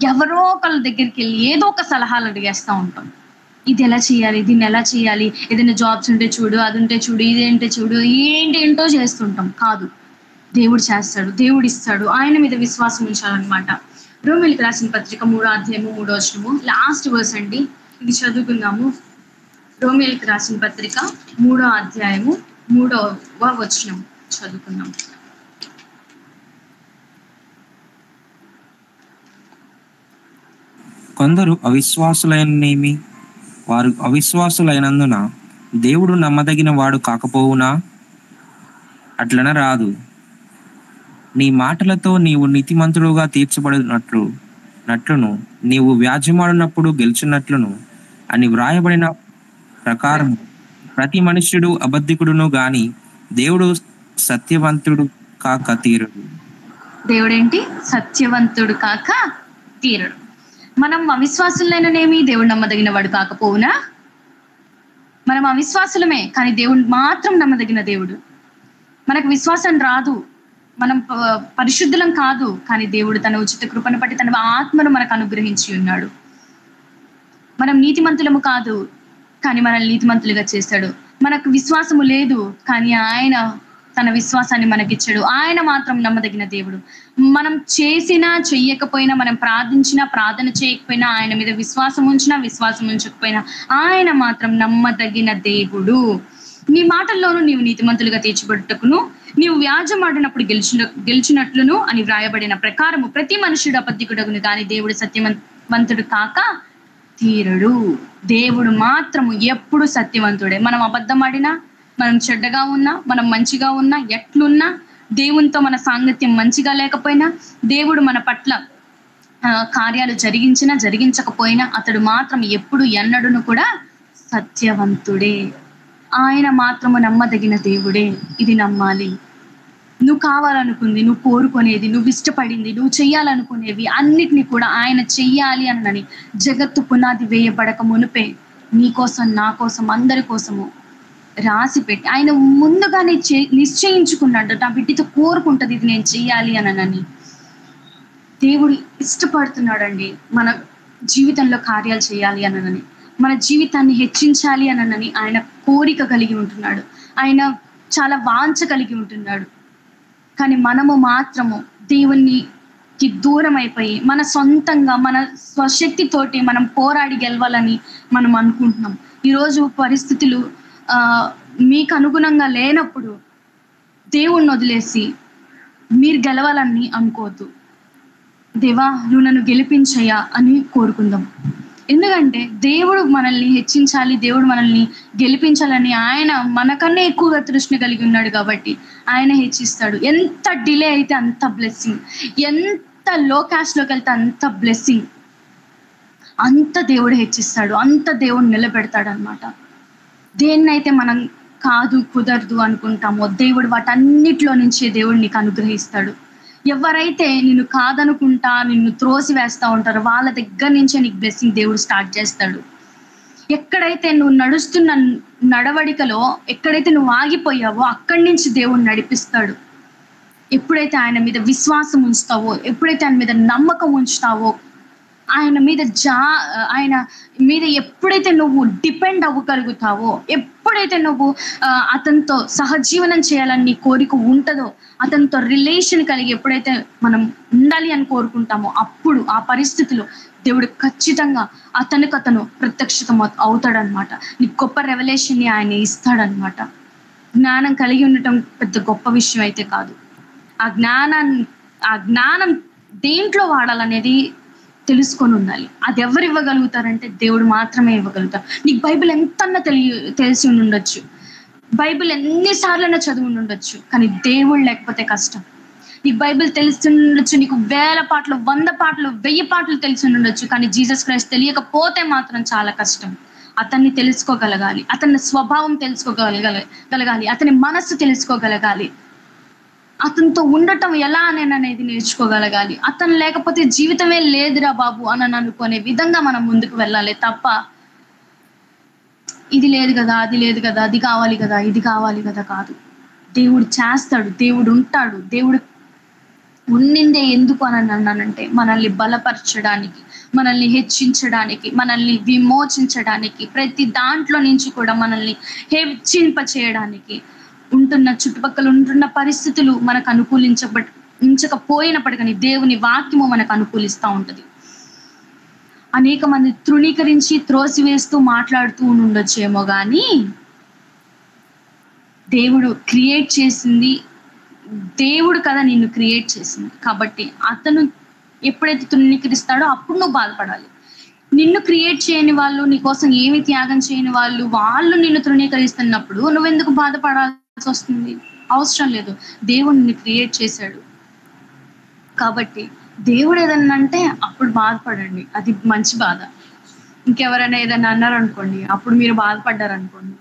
ఎవరో ఒకళ్ళ దగ్గరికి వెళ్ళి ఏదో ఒక సలహాలు అడిగేస్తూ ఉంటాం. ఇది ఎలా చేయాలి, దీన్ని ఎలా చేయాలి, ఏదైనా జాబ్స్ ఉంటే చూడు, అది ఉంటే చూడు, ఇదేంటే చూడు, ఏంటేంటో చేస్తుంటాం. కాదు, దేవుడు చేస్తాడు, దేవుడు ఇస్తాడు. ఆయన మీద విశ్వాసం ఉంచాలన్నమాట. రోమీయులకు రాసిన పత్రిక 3వ అధ్యాయము 3వ వచనము లాస్ట్ వర్స్ అండి, ఇది చదువుకుందాము. రోమీయులకు రాసిన పత్రిక 3వ అధ్యాయము 3వ వచనం చదువుకుందాం. కొందరు అవిశ్వాసులైననేమి, వారు అవిశ్వాసులైనందున దేవుడు నమ్మదగిన వాడు కాకపోవునా? అట్లన రాదు. నీ మాటలతో నీవు నీతిమంతుడుగా తీర్చబడినట్లును నీవు వ్యాజ్యమాడినప్పుడు గెలుచున్నట్లును అని వ్రాయబడిన ప్రకారం ప్రతి మనుష్యుడు అబద్ధికుడును గాని దేవుడు సత్యవంతుడు కాక తీరడు. దేవుడేంటి? సత్యవంతుడు కాక తీరడు. మనం అవిశ్వాసులైననేమి, దేవుడు నమ్మదగిన వాడు కాకపోవునా? మనం అవిశ్వాసులమే, కానీ దేవుడు మాత్రం నమ్మదగిన దేవుడు. మనకు విశ్వాసం రాదు, మనం పరిశుద్ధులం కాదు, కానీ దేవుడు తన ఉచిత కృపను బట్టి తన ఆత్మను మనకు అనుగ్రహించి ఉన్నాడు. మనం నీతిమంతులము కాదు, కానీ మనల్ని నీతిమంతులుగా చేస్తాడు. మనకు విశ్వాసము లేదు, కానీ ఆయన తన విశ్వాసాన్ని మనకిచ్చాడు. ఆయన మాత్రం నమ్మదగిన దేవుడు. మనం చేసినా చెయ్యకపోయినా, మనం ప్రార్థించినా ప్రార్థన చేయకపోయినా, ఆయన మీద విశ్వాసం ఉంచినా విశ్వాసం ఉంచకపోయినా, ఆయన మాత్రం నమ్మదగిన దేవుడు. నీ మాటల్లోనూ నీవు నీతిమంతులుగా తీర్చబడుటకును నీవు వ్యాజ్యమాడినప్పుడు గెలిచినట్లును అని వ్రాయబడిన ప్రకారము ప్రతి మనుషుడు అబద్ధికుడగును గాని దేవుడు సత్యవంతుడు కాక తీరడు. దేవుడు మాత్రము ఎప్పుడు సత్యవంతుడే. మనం అబద్ధమాడినా, మనం చెడ్డగా ఉన్నా, మనం మంచిగా ఉన్నా, ఎట్లున్నా, దేవునితో మన సాంగత్యం మంచిగా లేకపోయినా, దేవుడు మన పట్ల కార్యాలు జరిగించకపోయినా, అతడు మాత్రం ఎప్పుడు ఎన్నడూను కూడా సత్యవంతుడే. ఆయన మాత్రము నమ్మదగిన దేవుడే. ఇది నమ్మాలి. నువ్వు కావాలనుకుంది, నువ్వు కోరుకునేది, నువ్వు ఇష్టపడింది, నువ్వు చెయ్యాలనుకునేవి అన్నిటినీ కూడా ఆయన చెయ్యాలి అన్నని జగత్తు పునాది వేయబడక మునిపే నీకోసం, నా కోసం, అందరి కోసము రాసి పెట్టి ఆయన ముందుగానే నిశ్చయించుకున్నాడు. నా బిడ్డతో కోరుకుంటుంది ఇది నేను చెయ్యాలి అనని. దేవుడు ఇష్టపడుతున్నాడండి మన జీవితంలో కార్యాలు చేయాలి అనని, మన జీవితాన్ని హెచ్చించాలి అనని ఆయన కోరిక కలిగి ఉంటున్నాడు. ఆయన చాలా వాంఛ కలిగి ఉంటున్నాడు. కానీ మనము మాత్రము దేవునికి దూరం అయిపోయి మన సొంతంగా మన స్వశక్తితోటి మనం పోరాడి గెలవాలని మనం అనుకుంటున్నాం. ఈరోజు పరిస్థితులు మీకు అనుగుణంగా లేనప్పుడు దేవుణ్ణి వదిలేసి మీరు గెలవాలని అనుకోవద్దు. దేవా నువ్వు నన్ను గెలిపించయ్యా అని కోరుకుందాం. ఎందుకంటే దేవుడు మనల్ని హెచ్చించాలి, దేవుడు మనల్ని గెలిపించాలని ఆయన మనకన్నా ఎక్కువగా తృష్ణ కలిగి ఉన్నాడు కాబట్టి ఆయన హెచ్చిస్తాడు. ఎంత డిలే అయితే అంత బ్లెస్సింగ్, ఎంత లో క్యాస్ట్లోకి వెళ్తే అంత బ్లెస్సింగ్, అంత దేవుడు హెచ్చిస్తాడు, అంత దేవుడు నిలబెడతాడు అనమాట. దేన్నైతే మనం కాదు కుదరదు అనుకుంటామో దేవుడు వాటన్నిటిలో నుంచి దేవుడు నీకు అనుగ్రహిస్తాడు. ఎవరైతే నిన్ను కాదనుకుంటా నిన్ను త్రోసి వేస్తూ ఉంటారో వాళ్ళ దగ్గర నుంచే నీకు బ్లెస్సింగ్ దేవుడు స్టార్ట్ చేస్తాడు. ఎక్కడైతే నువ్వు నడుస్తున్న నడవడికలో ఎక్కడైతే నువ్వు ఆగిపోయావో అక్కడి నుంచి దేవుడు నడిపిస్తాడు. ఎప్పుడైతే ఆయన మీద విశ్వాసం ఉంచుతావో, ఎప్పుడైతే ఆయన మీద నమ్మకం ఉంచుతావో ఆయన మీద ఎప్పుడైతే నువ్వు డిపెండ్ అవ్వగలుగుతావో, ఎప్పుడైతే నువ్వు అతనితో సహజీవనం చేయాలని నీ కోరిక ఉంటుందో, అతనితో రిలేషన్ కలిగి ఎప్పుడైతే మనం ఉండాలి అని కోరుకుంటామో, అప్పుడు ఆ పరిస్థితిలో దేవుడు ఖచ్చితంగా అతను ప్రత్యక్షత అవుతాడనమాట. నీకు గొప్ప రెవల్యూషన్ని ఆయన ఇస్తాడనమాట. జ్ఞానం కలిగి ఉండటం పెద్ద గొప్ప విషయం అయితే కాదు. ఆ జ్ఞానం దేంట్లో వాడాలనేది తెలుసుకొని ఉండాలి. అది ఎవరు ఇవ్వగలుగుతారంటే దేవుడు మాత్రమే ఇవ్వగలుగుతారు. నీకు బైబిల్ ఎంతన్నా తెలిసి ఉండొచ్చు, బైబిల్ ఎన్నిసార్లైనా చదివి ఉండొచ్చు, కానీ దేవుడు లేకపోతే కష్టం. నీకు బైబిల్ తెలిసి ఉండొచ్చు, నీకు 1000 పాటలు 100 పాటలు 1000 పాటలు తెలిసి ఉండొచ్చు, కానీ జీసస్ క్రైస్ట్ తెలియకపోతే మాత్రం చాలా కష్టం. అతన్ని తెలుసుకోగలగాలి, అతని స్వభావం తెలుసుకోగలగాలి, అతని మనస్సు తెలుసుకోగలగాలి, అతనితో ఉండటం ఎలా అనేది నేర్చుకోగలగాలి. అతను లేకపోతే జీవితమే లేదురా బాబు అని అనుకునే విధంగా మనం ముందుకు వెళ్ళాలి తప్ప, ఇది లేదు కదా, అది లేదు కదా, అది కావాలి కదా, ఇది కావాలి కదా కాదు. దేవుడు చేస్తాడు, దేవుడు ఉంటాడు. దేవుడు ఉన్నిందే ఎందుకు అని అన్నానంటే మనల్ని బలపరచడానికి, మనల్ని హెచ్చించడానికి, మనల్ని విమోచించడానికి, ప్రతి దాంట్లో నుంచి కూడా మనల్ని హెచ్చింపచేయడానికి. చుట్టుపక్కల ఉంటున్న పరిస్థితులు మనకు ఉంచకపోయినప్పటికీ దేవుని వాక్యము మనకు అనుకూలిస్తూ ఉంటుంది. అనేక మంది తృణీకరించి త్రోసివేస్తూ మాట్లాడుతూ ఉండొచ్చేమో, కానీ దేవుడు క్రియేట్ చేసింది, దేవుడు కదా నిన్ను క్రియేట్ చేసింది. కాబట్టి అతను ఎప్పుడైతే తృణీకరిస్తాడో అప్పుడు నువ్వు బాధపడాలి. నిన్ను క్రియేట్ చేయని వాళ్ళు, నీ కోసం ఏమి త్యాగం చేయని వాళ్ళు నిన్ను తృణీకరిస్తున్నప్పుడు నువ్వెందుకు బాధపడాల్సి వస్తుంది? అవసరం లేదు. దేవుడు నిన్ను క్రియేట్ చేశాడు కాబట్టి దేవుడు ఏదన్నా అంటే అప్పుడు బాధపడండి, అది మంచి బాధ. ఇంకెవరైనా ఏదైనా అన్నారనుకోండి, అప్పుడు మీరు బాధపడ్డారనుకోండి,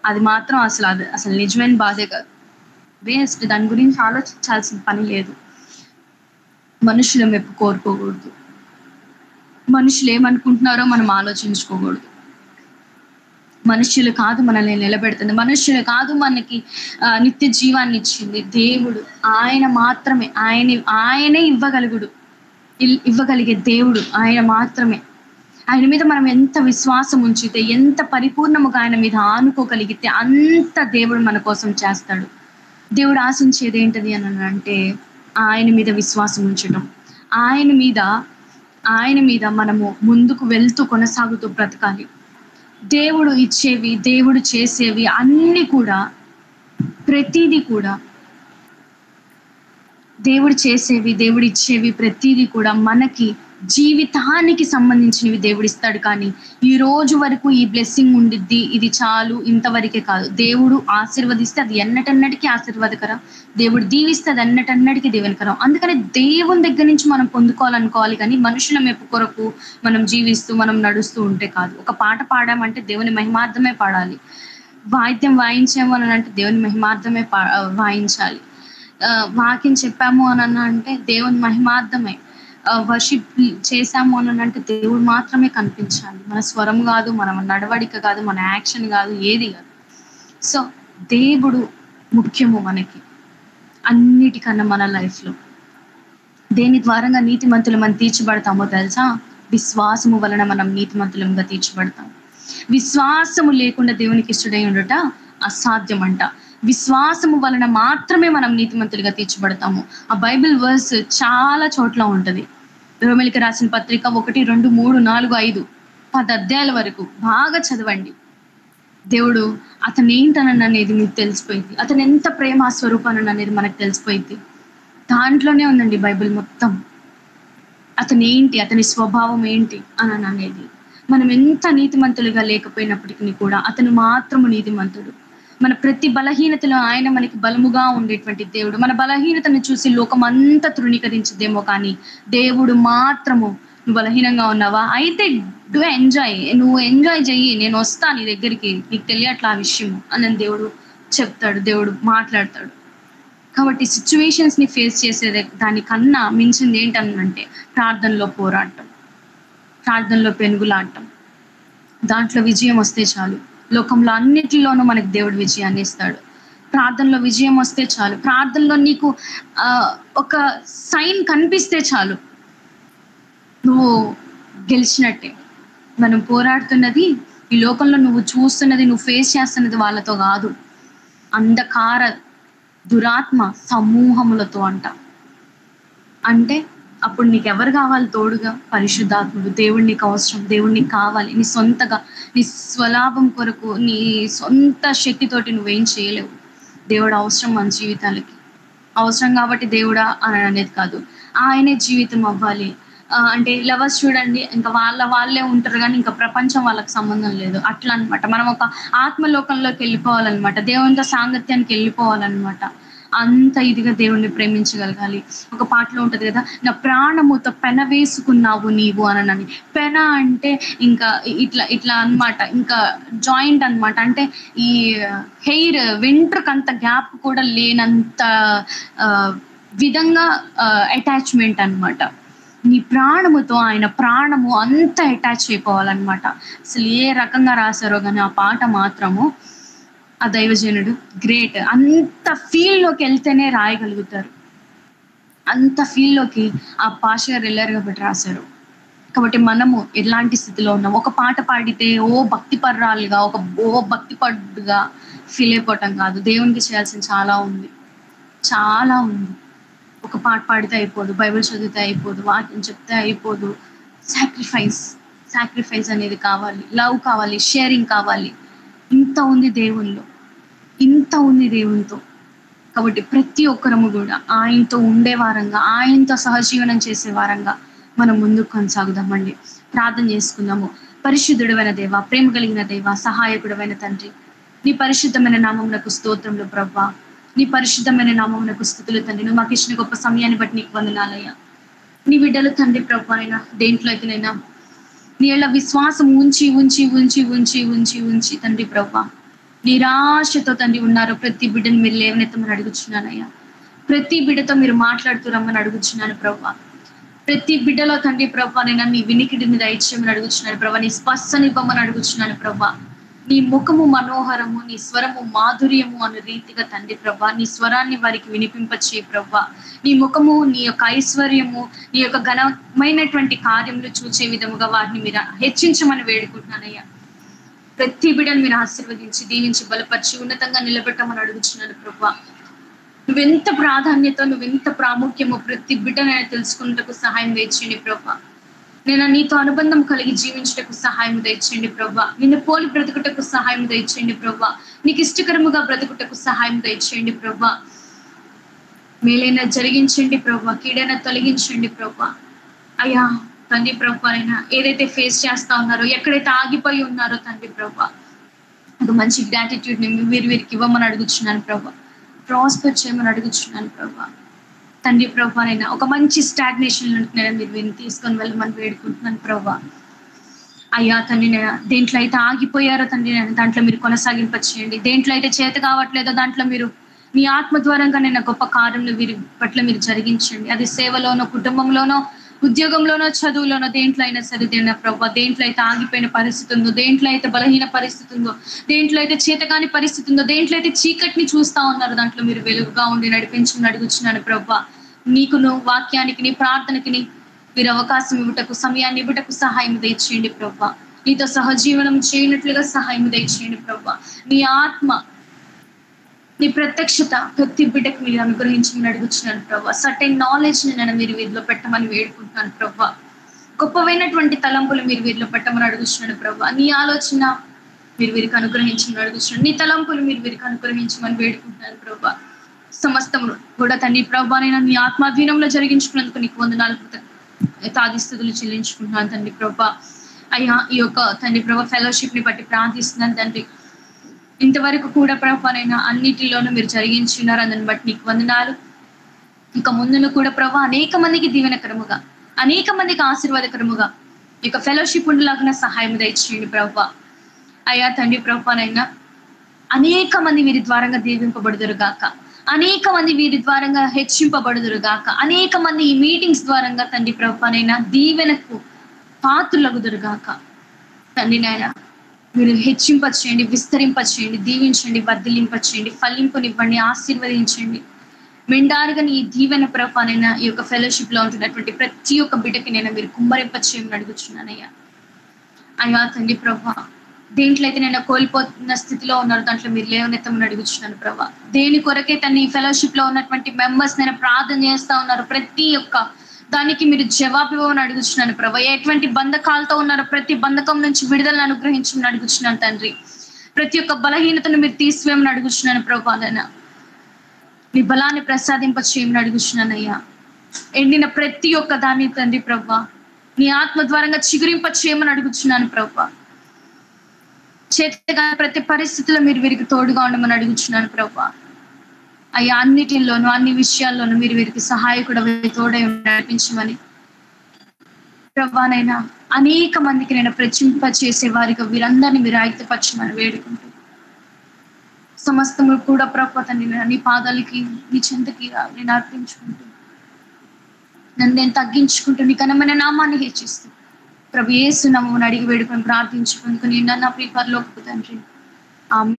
అది మాత్రం అసలు నిజమైన బాధే కాదు, వేస్ట్. దాని గురించి ఆలోచించాల్సిన పని లేదు. మనుషుల మెప్పు కోరుకోకూడదు, మనుషులు ఏమనుకుంటున్నారో మనం ఆలోచించుకోకూడదు. మనుషులు కాదు మనల్ని నిలబెడుతుంది, మనుషులు కాదు మనకి నిత్య జీవాన్ని ఇచ్చింది దేవుడు. ఆయన మాత్రమే, ఆయనే ఇవ్వగలిగే దేవుడు ఆయన మాత్రమే. ఆయన మీద మనం ఎంత విశ్వాసం ఉంచితే, ఎంత పరిపూర్ణముగా ఆయన మీద ఆనుకోగలిగితే అంత దేవుడు మన కోసం చేస్తాడు. దేవుడు ఆశించేది ఏంటది అని అంటే ఆయన మీద విశ్వాసం ఉంచడం, ఆయన మీద మనము ముందుకు వెళ్తూ కొనసాగుతూ బ్రతకాలి. దేవుడు ఇచ్చేవి, దేవుడు చేసేవి అన్నీ కూడా, ప్రతిదీ కూడా, దేవుడు చేసేవి, దేవుడు ఇచ్చేవి ప్రతిదీ కూడా మనకి జీవితానికి సంబంధించినవి దేవుడు ఇస్తాడు. కానీ ఈ రోజు వరకు ఈ బ్లెస్సింగ్ ఉండిద్ది, ఇది చాలు, ఇంతవరకే కాదు. దేవుడు ఆశీర్వదిస్తే అది ఎన్నటన్నటికీ ఆశీర్వాదకరం, దేవుడు దీవిస్తే అది ఎన్నటన్నటికీ దీవెనకరం. అందుకని దేవుని దగ్గర నుంచి మనం పొందుకోవాలనుకోవాలి, కానీ మనుషుల మెప్పు కొరకు మనం జీవిస్తూ మనం నడుస్తూ ఉంటే కాదు. ఒక పాట పాడామంటే దేవుని మహిమార్థమే పాడాలి, వాయిద్యం వాయించాము అని అంటే దేవుని మహిమార్థమే వాయించాలి, వాక్యం చెప్పాము అని అంటే దేవుని మహిమార్థమే, వర్షిప్ చేశాము అని అంటే దేవుడు మాత్రమే కనిపించాలి. మన స్వరం కాదు, మన నడవడిక కాదు, మన యాక్షన్ కాదు, ఏది కాదు. సో దేవుడు ముఖ్యము మనకి అన్నిటికన్నా. మన లైఫ్లో దేని ద్వారంగా నీతిమంతులు మనం తీర్చబడతామో తెలుసా? విశ్వాసము వలన మనం నీతిమంతులంగా తీర్చబడతాం. విశ్వాసము లేకుండా దేవునికి ఇష్టడై ఉండట అసాధ్యమంట. విశ్వాసము వలన మాత్రమే మనం నీతిమంతులుగా తీర్చబడతాము. ఆ బైబిల్ వర్స్ చాలా చోట్ల ఉంటుంది. రోమీయులకు రాసిన పత్రిక 1, 2, 3, 4, 5, 10 అధ్యాయాల వరకు బాగా చదవండి. దేవుడు అతను ఏంటననేది మీకు తెలిసిపోయింది, అతను ఎంత ప్రేమ స్వరూపాన్ని అనేది మనకు తెలిసిపోయింది. దాంట్లోనే ఉందండి బైబిల్ మొత్తం. అతను ఏంటి, అతని స్వభావం ఏంటి అని అనేది. మనం ఎంత నీతిమంతులుగా లేకపోయినప్పటికీ కూడా అతను మాత్రము నీతిమంతుడు. మన ప్రతి బలహీనతలో ఆయన మనకి బలముగా ఉండేటువంటి దేవుడు. మన బలహీనతను చూసి లోకం అంతా తృణీకరించదేమో, కానీ దేవుడు మాత్రము నువ్వు బలహీనంగా ఉన్నావా, అయితే నువ్వు ఎంజాయ్ చెయ్యి, నేను వస్తా నీ దగ్గరికి, నీకు తెలియట్లా ఆ విషయము అని దేవుడు చెప్తాడు, దేవుడు మాట్లాడతాడు. కాబట్టి సిచ్యువేషన్స్ ని ఫేస్ చేసేది దానికన్నా మించింది ఏంటనంటే ప్రార్థనలో పోరాటం, ప్రార్థనలో పెనుగులాడటం. దాంట్లో విజయం వస్తే చాలు, లోకంలో అన్నిటిలోనూ మనకు దేవుడు విజయాన్ని ఇస్తాడు. ప్రార్థనలో విజయం వస్తే చాలు, ప్రార్థనలో నీకు ఒక సైన్ కనిపిస్తే చాలు, నువ్వు గెలిచినట్టే. మనం పోరాడుతున్నది ఈ లోకంలో, నువ్వు చూస్తున్నది, నువ్వు ఫేస్ చేస్తున్నది వాళ్ళతో కాదు, అంధకార దురాత్మ సమూహములతో అంట. అంటే అప్పుడు నీకెవరు కావాలి తోడుగా? పరిశుద్ధాత్ముడు. దేవుడు నీకు అవసరం, దేవుడు నీకు కావాలి. నీ సొంతగా, నీ స్వలాభం కొరకు, నీ సొంత శక్తితోటి నువ్వేం చేయలేవు. దేవుడు అవసరం మన జీవితాలకి. అవసరం కాబట్టి దేవుడా అని అనేది కాదు, ఆయనే జీవితం అవ్వాలి. అంటే లవర్స్ చూడండి, ఇంకా వాళ్ళే ఉంటారు కానీ ఇంకా ప్రపంచం వాళ్ళకి సంబంధం లేదు, అట్లా అనమాట. మనం ఒక ఆత్మలోకంలోకి వెళ్ళిపోవాలన్నమాట, దేవునితో సాంగత్యానికి వెళ్ళిపోవాలన్నమాట. అంత ఇదిగా దేవుణ్ణి ప్రేమించగలగాలి. ఒక పాటలో ఉంటది కదా, నా ప్రాణముతో పెన వేసుకున్నావు నీవు అనని. పెన అంటే ఇంకా ఇట్లా అన్నమాట, ఇంకా జాయింట్ అన్నమాట. అంటే ఈ హెయిర్ వెంట్రుకు అంత గ్యాప్ కూడా లేనంత విధంగా అటాచ్మెంట్ అన్నమాట. నీ ప్రాణముతో ఆయన ప్రాణము అంత అటాచ్ అయిపోవాలన్నమాట. అసలు ఏ రకంగా రాశారో కానీ ఆ పాట మాత్రము, ఆ దైవజనుడు గ్రేట్. అంత ఫీల్డ్లోకి వెళ్తేనే రాయగలుగుతారు, అంత ఫీల్డ్లోకి ఆ పాష గారు వెళ్ళారు కాబట్టి రాశారు. కాబట్టి మనము ఎలాంటి స్థితిలో ఉన్నాం? ఒక పాట పాడితే భక్తి పర్రాలుగా, భక్తి పడ్డుగా ఫీల్ అయిపోవటం కాదు. దేవునికి చేయాల్సిన చాలా ఉంది, చాలా ఉంది. ఒక పాట పాడితే అయిపోదు, బైబిల్ చదివితే అయిపోదు, వాక్యం చెప్తే అయిపోదు. సాక్రిఫైస్ అనేది కావాలి, లవ్ కావాలి, షేరింగ్ కావాలి. ఇంత ఉంది దేవునిలో, ఇంత ఉంది దేవునితో. కాబట్టి ప్రతి ఒక్కరము కూడా ఆయనతో ఉండే వారంగా, ఆయనతో సహజీవనం చేసే వారంగా మనం ముందుకు కొనసాగుదామండి. ప్రార్థన చేసుకుందాము. పరిశుద్ధుడైన దేవ, ప్రేమ కలిగిన దేవ, సహాయకుడమైన తండ్రి, నీ పరిశుద్ధమైన నామమునకు స్తోత్రములు ప్రభా. నీ పరిశుద్ధమైన నామమునకు స్తుతులు తండ్రి. నువ్వు మాకు ఇచ్చిన గొప్ప సమయాన్ని బట్టి నీకు వందనాలయ్యా. నీ బిడ్డలు తండ్రి ప్రభా అయినా దేంట్లో అయితేనైనా నీ ఏళ్ళ విశ్వాసం ఉంచి ఉంచి ఉంచి ఉంచి ఉంచి ఉంచి తండ్రి ప్రభా నిరాశతో తండ్రి ఉన్నారు. ప్రతి బిడ్డను మీరు లేవనెత్తమని అడుగుచున్నానయ్యా. ప్రతి బిడ్డతో మీరు మాట్లాడుతూ రమ్మని అడుగుచున్నాను ప్రభా. ప్రతి బిడ్డలో తండ్రి ప్రభా నేను నీ వినికిడిని దయచేయమని అడుగుచున్నాను ప్రభా. నీ స్పర్శనివ్వమని అడుగుచున్నాను ప్రభా. నీ ముఖము మనోహరము, నీ స్వరము మాధుర్యము అనే రీతిగా తండ్రి ప్రభా నీ స్వరాన్ని వారికి వినిపింపచే ప్రభా. నీ ముఖము, నీ యొక్క ఐశ్వర్యము, నీ యొక్క ఘనమైనటువంటి కార్యములు చూసే విధముగా వారిని మీరు హెచ్చించమని వేడుకుంటున్నానయ్యా. ప్రతి బిడ్డను మీరు ఆశీర్వదించి, దీవించి, బలపరిచి ఉన్నతంగా నిలబెట్టమని అడుగుచున్నాను ప్రభా. నువ్వెంత ప్రాధాన్యత, నువ్వెంత ప్రాముఖ్యమో ప్రతి బిడ్డనైనా తెలుసుకున్నటకు సహాయం దయచేయండి ప్రభా. నేను నీతో అనుబంధం కలిగి జీవించటకు సహాయం దయచేయండి ప్రభా. నిన్ను పోలి బ్రతుకుటకు సహాయం దయచేయండి ప్రభా. నీకు ఇష్టకరముగా బ్రతుకుటకు సహాయం దయచేయండి ప్రభా. మేలైనా జరిగించండి ప్రభా, కీడైనా తొలగించండి ప్రభా. అయ్యా తండ్రి ప్రభా, అయినా ఏదైతే ఫేస్ చేస్తా ఉన్నారో, ఎక్కడైతే ఆగిపోయి ఉన్నారో తండ్రి ప్రభా, ఒక మంచి గ్రాటిట్యూడ్ ని వీరికి ఇవ్వమని అడుగుచున్నాను ప్రభా. ప్రాస్పర్ చేయమని అడుగుచున్నాను ప్రభా. తండ్రి ప్రభా నైనా ఒక మంచి స్టాగ్నేషన్ ఉంటున్నారా మీరు వీరిని తీసుకొని వెళ్ళమని వేడుకుంటున్నాను ప్రభా. అయ్యా తండ్రి నేను దేంట్లో అయితే ఆగిపోయారో తండ్రి నేను దాంట్లో మీరు కొనసాగింపచేయండి. దేంట్లో అయితే చేత కావట్లేదో దాంట్లో మీరు మీ ఆత్మ ద్వారంగా నేను గొప్ప కార్యంలో వీరి పట్ల మీరు జరిగించండి. అది సేవలోనో, కుటుంబంలోనో, ఉద్యోగంలోనో, చదువులోనో, దేంట్లో అయినా సరే దేని ప్రభా. దేంట్లో అయితే ఆగిపోయిన పరిస్థితి ఉందో, దేంట్లో అయితే బలహీన పరిస్థితి ఉందో, దేంట్లో అయితే చేతగాని పరిస్థితి ఉందో, దేంట్లో అయితే చీకటిని చూస్తా ఉన్నారో దాంట్లో మీరు వెలుగుగా ఉండి నడిపించమని అడుగుచున్నాను ప్రభా. నీకును, వాక్యానికి, నీ ప్రార్థనకి మీరు అవకాశం ఇవ్వటకు, సమయాన్ని ఇవ్వటకు సహాయం దయచేయండి ప్రభా. నీతో సహజీవనం చేయనట్లుగా సహాయం దయచేయండి ప్రభా. నీ ఆత్మ, నీ ప్రత్యక్షత ప్రతి బిడ్డకు మీరు అనుగ్రహించమని అడుగుచున్నాను ప్రభా. సర్టెన్ నాలెడ్జ్ ని నేను మీరు వీరిలో పెట్టమని వేడుకుంటున్నాను ప్రభా. గొప్పవైనటువంటి తలంపులు మీరు వీరిలో పెట్టమని అడుగుచున్నాను ప్రభా. నీ ఆలోచన మీరు వీరికి అనుగ్రహించమని అడుగుచున్నాను. నీ తలంపులు మీరు వీరికి అనుగ్రహించమని వేడుకుంటున్నాను ప్రభా. సమస్తము కూడా తండ్రి ప్రభా నేను నీ ఆత్మాధీనంలో జరిగించుకున్నందుకు నీకు వందనాలు, తాదిస్తుతులు చెల్లించుకుంటున్నాను తండ్రి ప్రభా. అయ్యా ఈ యొక్క తండ్రి ప్రభా ఫెలోషిప్ ని బట్టి ప్రార్థిస్తున్నాను తండ్రి. ఇంతవరకు కూడా ప్రభానైనా అన్నిటిలోనూ మీరు జరిగించున్నారు, అందుని బట్టి నీకు వందనాలు. ఇక ముందును కూడా ప్రభా అనేక మందికి దీవెనకరముగా, అనేక మందికి ఆశీర్వాదకరముగా ఇక ఫెలోషిప్ ఉండేలాగా సహాయం దయచేయండి ప్రభా. అయ్యా తండ్రి ప్రభానైనా అనేక మంది వీరి ద్వారంగా దీవింపబడుదురు గాక, అనేక మంది వీరి ద్వారంగా హెచ్చింపబడుదురు గాక, అనేక మంది ఈ మీటింగ్స్ ద్వారంగా తండ్రి ప్రభానైనా దీవెనకు పాత్రులగుదురు గాక. తండ్రి నాయన మీరు హెచ్చింపచేయండి, విస్తరింపచేయండి, దీవించండి, వర్ధిలింపచేయండి, ఫలింపునివ్వండి, ఆశీర్వదించండి. మెండారుగా నీ దీవెన ప్రభా నైనా ఈ యొక్క ఫెలోషిప్ లో ఉంటున్నటువంటి ప్రతి ఒక్క బిడ్డకి నేను మీరు కుమ్మరింప చేయమని అడుగుచున్నానయ్యా. అయ్యా తండ్రి ప్రభా, దేంట్లో అయితే నేను కోల్పోతున్న స్థితిలో ఉన్నారు దాంట్లో మీరు లేవనెత్తమని అడుగుచున్నాను ప్రభా. దేని కొరకే తన ఈ ఫెలోషిప్ లో ఉన్నటువంటి మెంబర్స్ నేను ప్రార్థన చేస్తా ఉన్నారు, ప్రతి ఒక్క దానికి మీరు జవాబు ఇవ్వమని అడుగుచున్నాను ప్రభా. ఎటువంటి బంధకాలతో ఉన్నారో ప్రతి బంధకం నుంచి విడుదలను అనుగ్రహించమని అడుగుచున్నాను తండ్రి. ప్రతి ఒక్క బలహీనతను మీరు తీసివేయమని అడుగుచున్నాను ప్రభా. నీ బలాన్ని ప్రసాదింప చేయమని అడుగుచున్నానయ్యా. ఎండిన ప్రతి ఒక్క దాన్ని తండ్రి ప్రభా నీ ఆత్మ ద్వారంగా చిగురింప చేయమని అడుగుచున్నాను ప్రభా. చేతగా ప్రతి పరిస్థితిలో మీరు వీరికి తోడుగా ఉండమని అడుగుచున్నాను ప్రభా. అయ్యా అన్నిటిలోనూ అన్ని విషయాల్లోనూ మీరు వీరికి సహాయకుడు తోడై నడిపించమని ప్రభానైనా అనేక మందికి నేను ప్రచింప చేసే వారిగా వీరందరినీ మీరు ఆయుధపరచమని వేడుకుంటూ సమస్తము కూడా ప్రభుత్వాన్ని నీ పాదాలకి నీ చెంతకి నేను అర్పించుకుంటూ నన్ను నేను తగ్గించుకుంటూ నీ ఘనమైన నామాన్ని హెచ్చిస్తూ ప్రభు యేసు నామమున అడిగి వేడుకొని ప్రార్థించుకుంటూ నిన్న నా ప్రియ పరలోకపు తండ్రి ఆమేన్.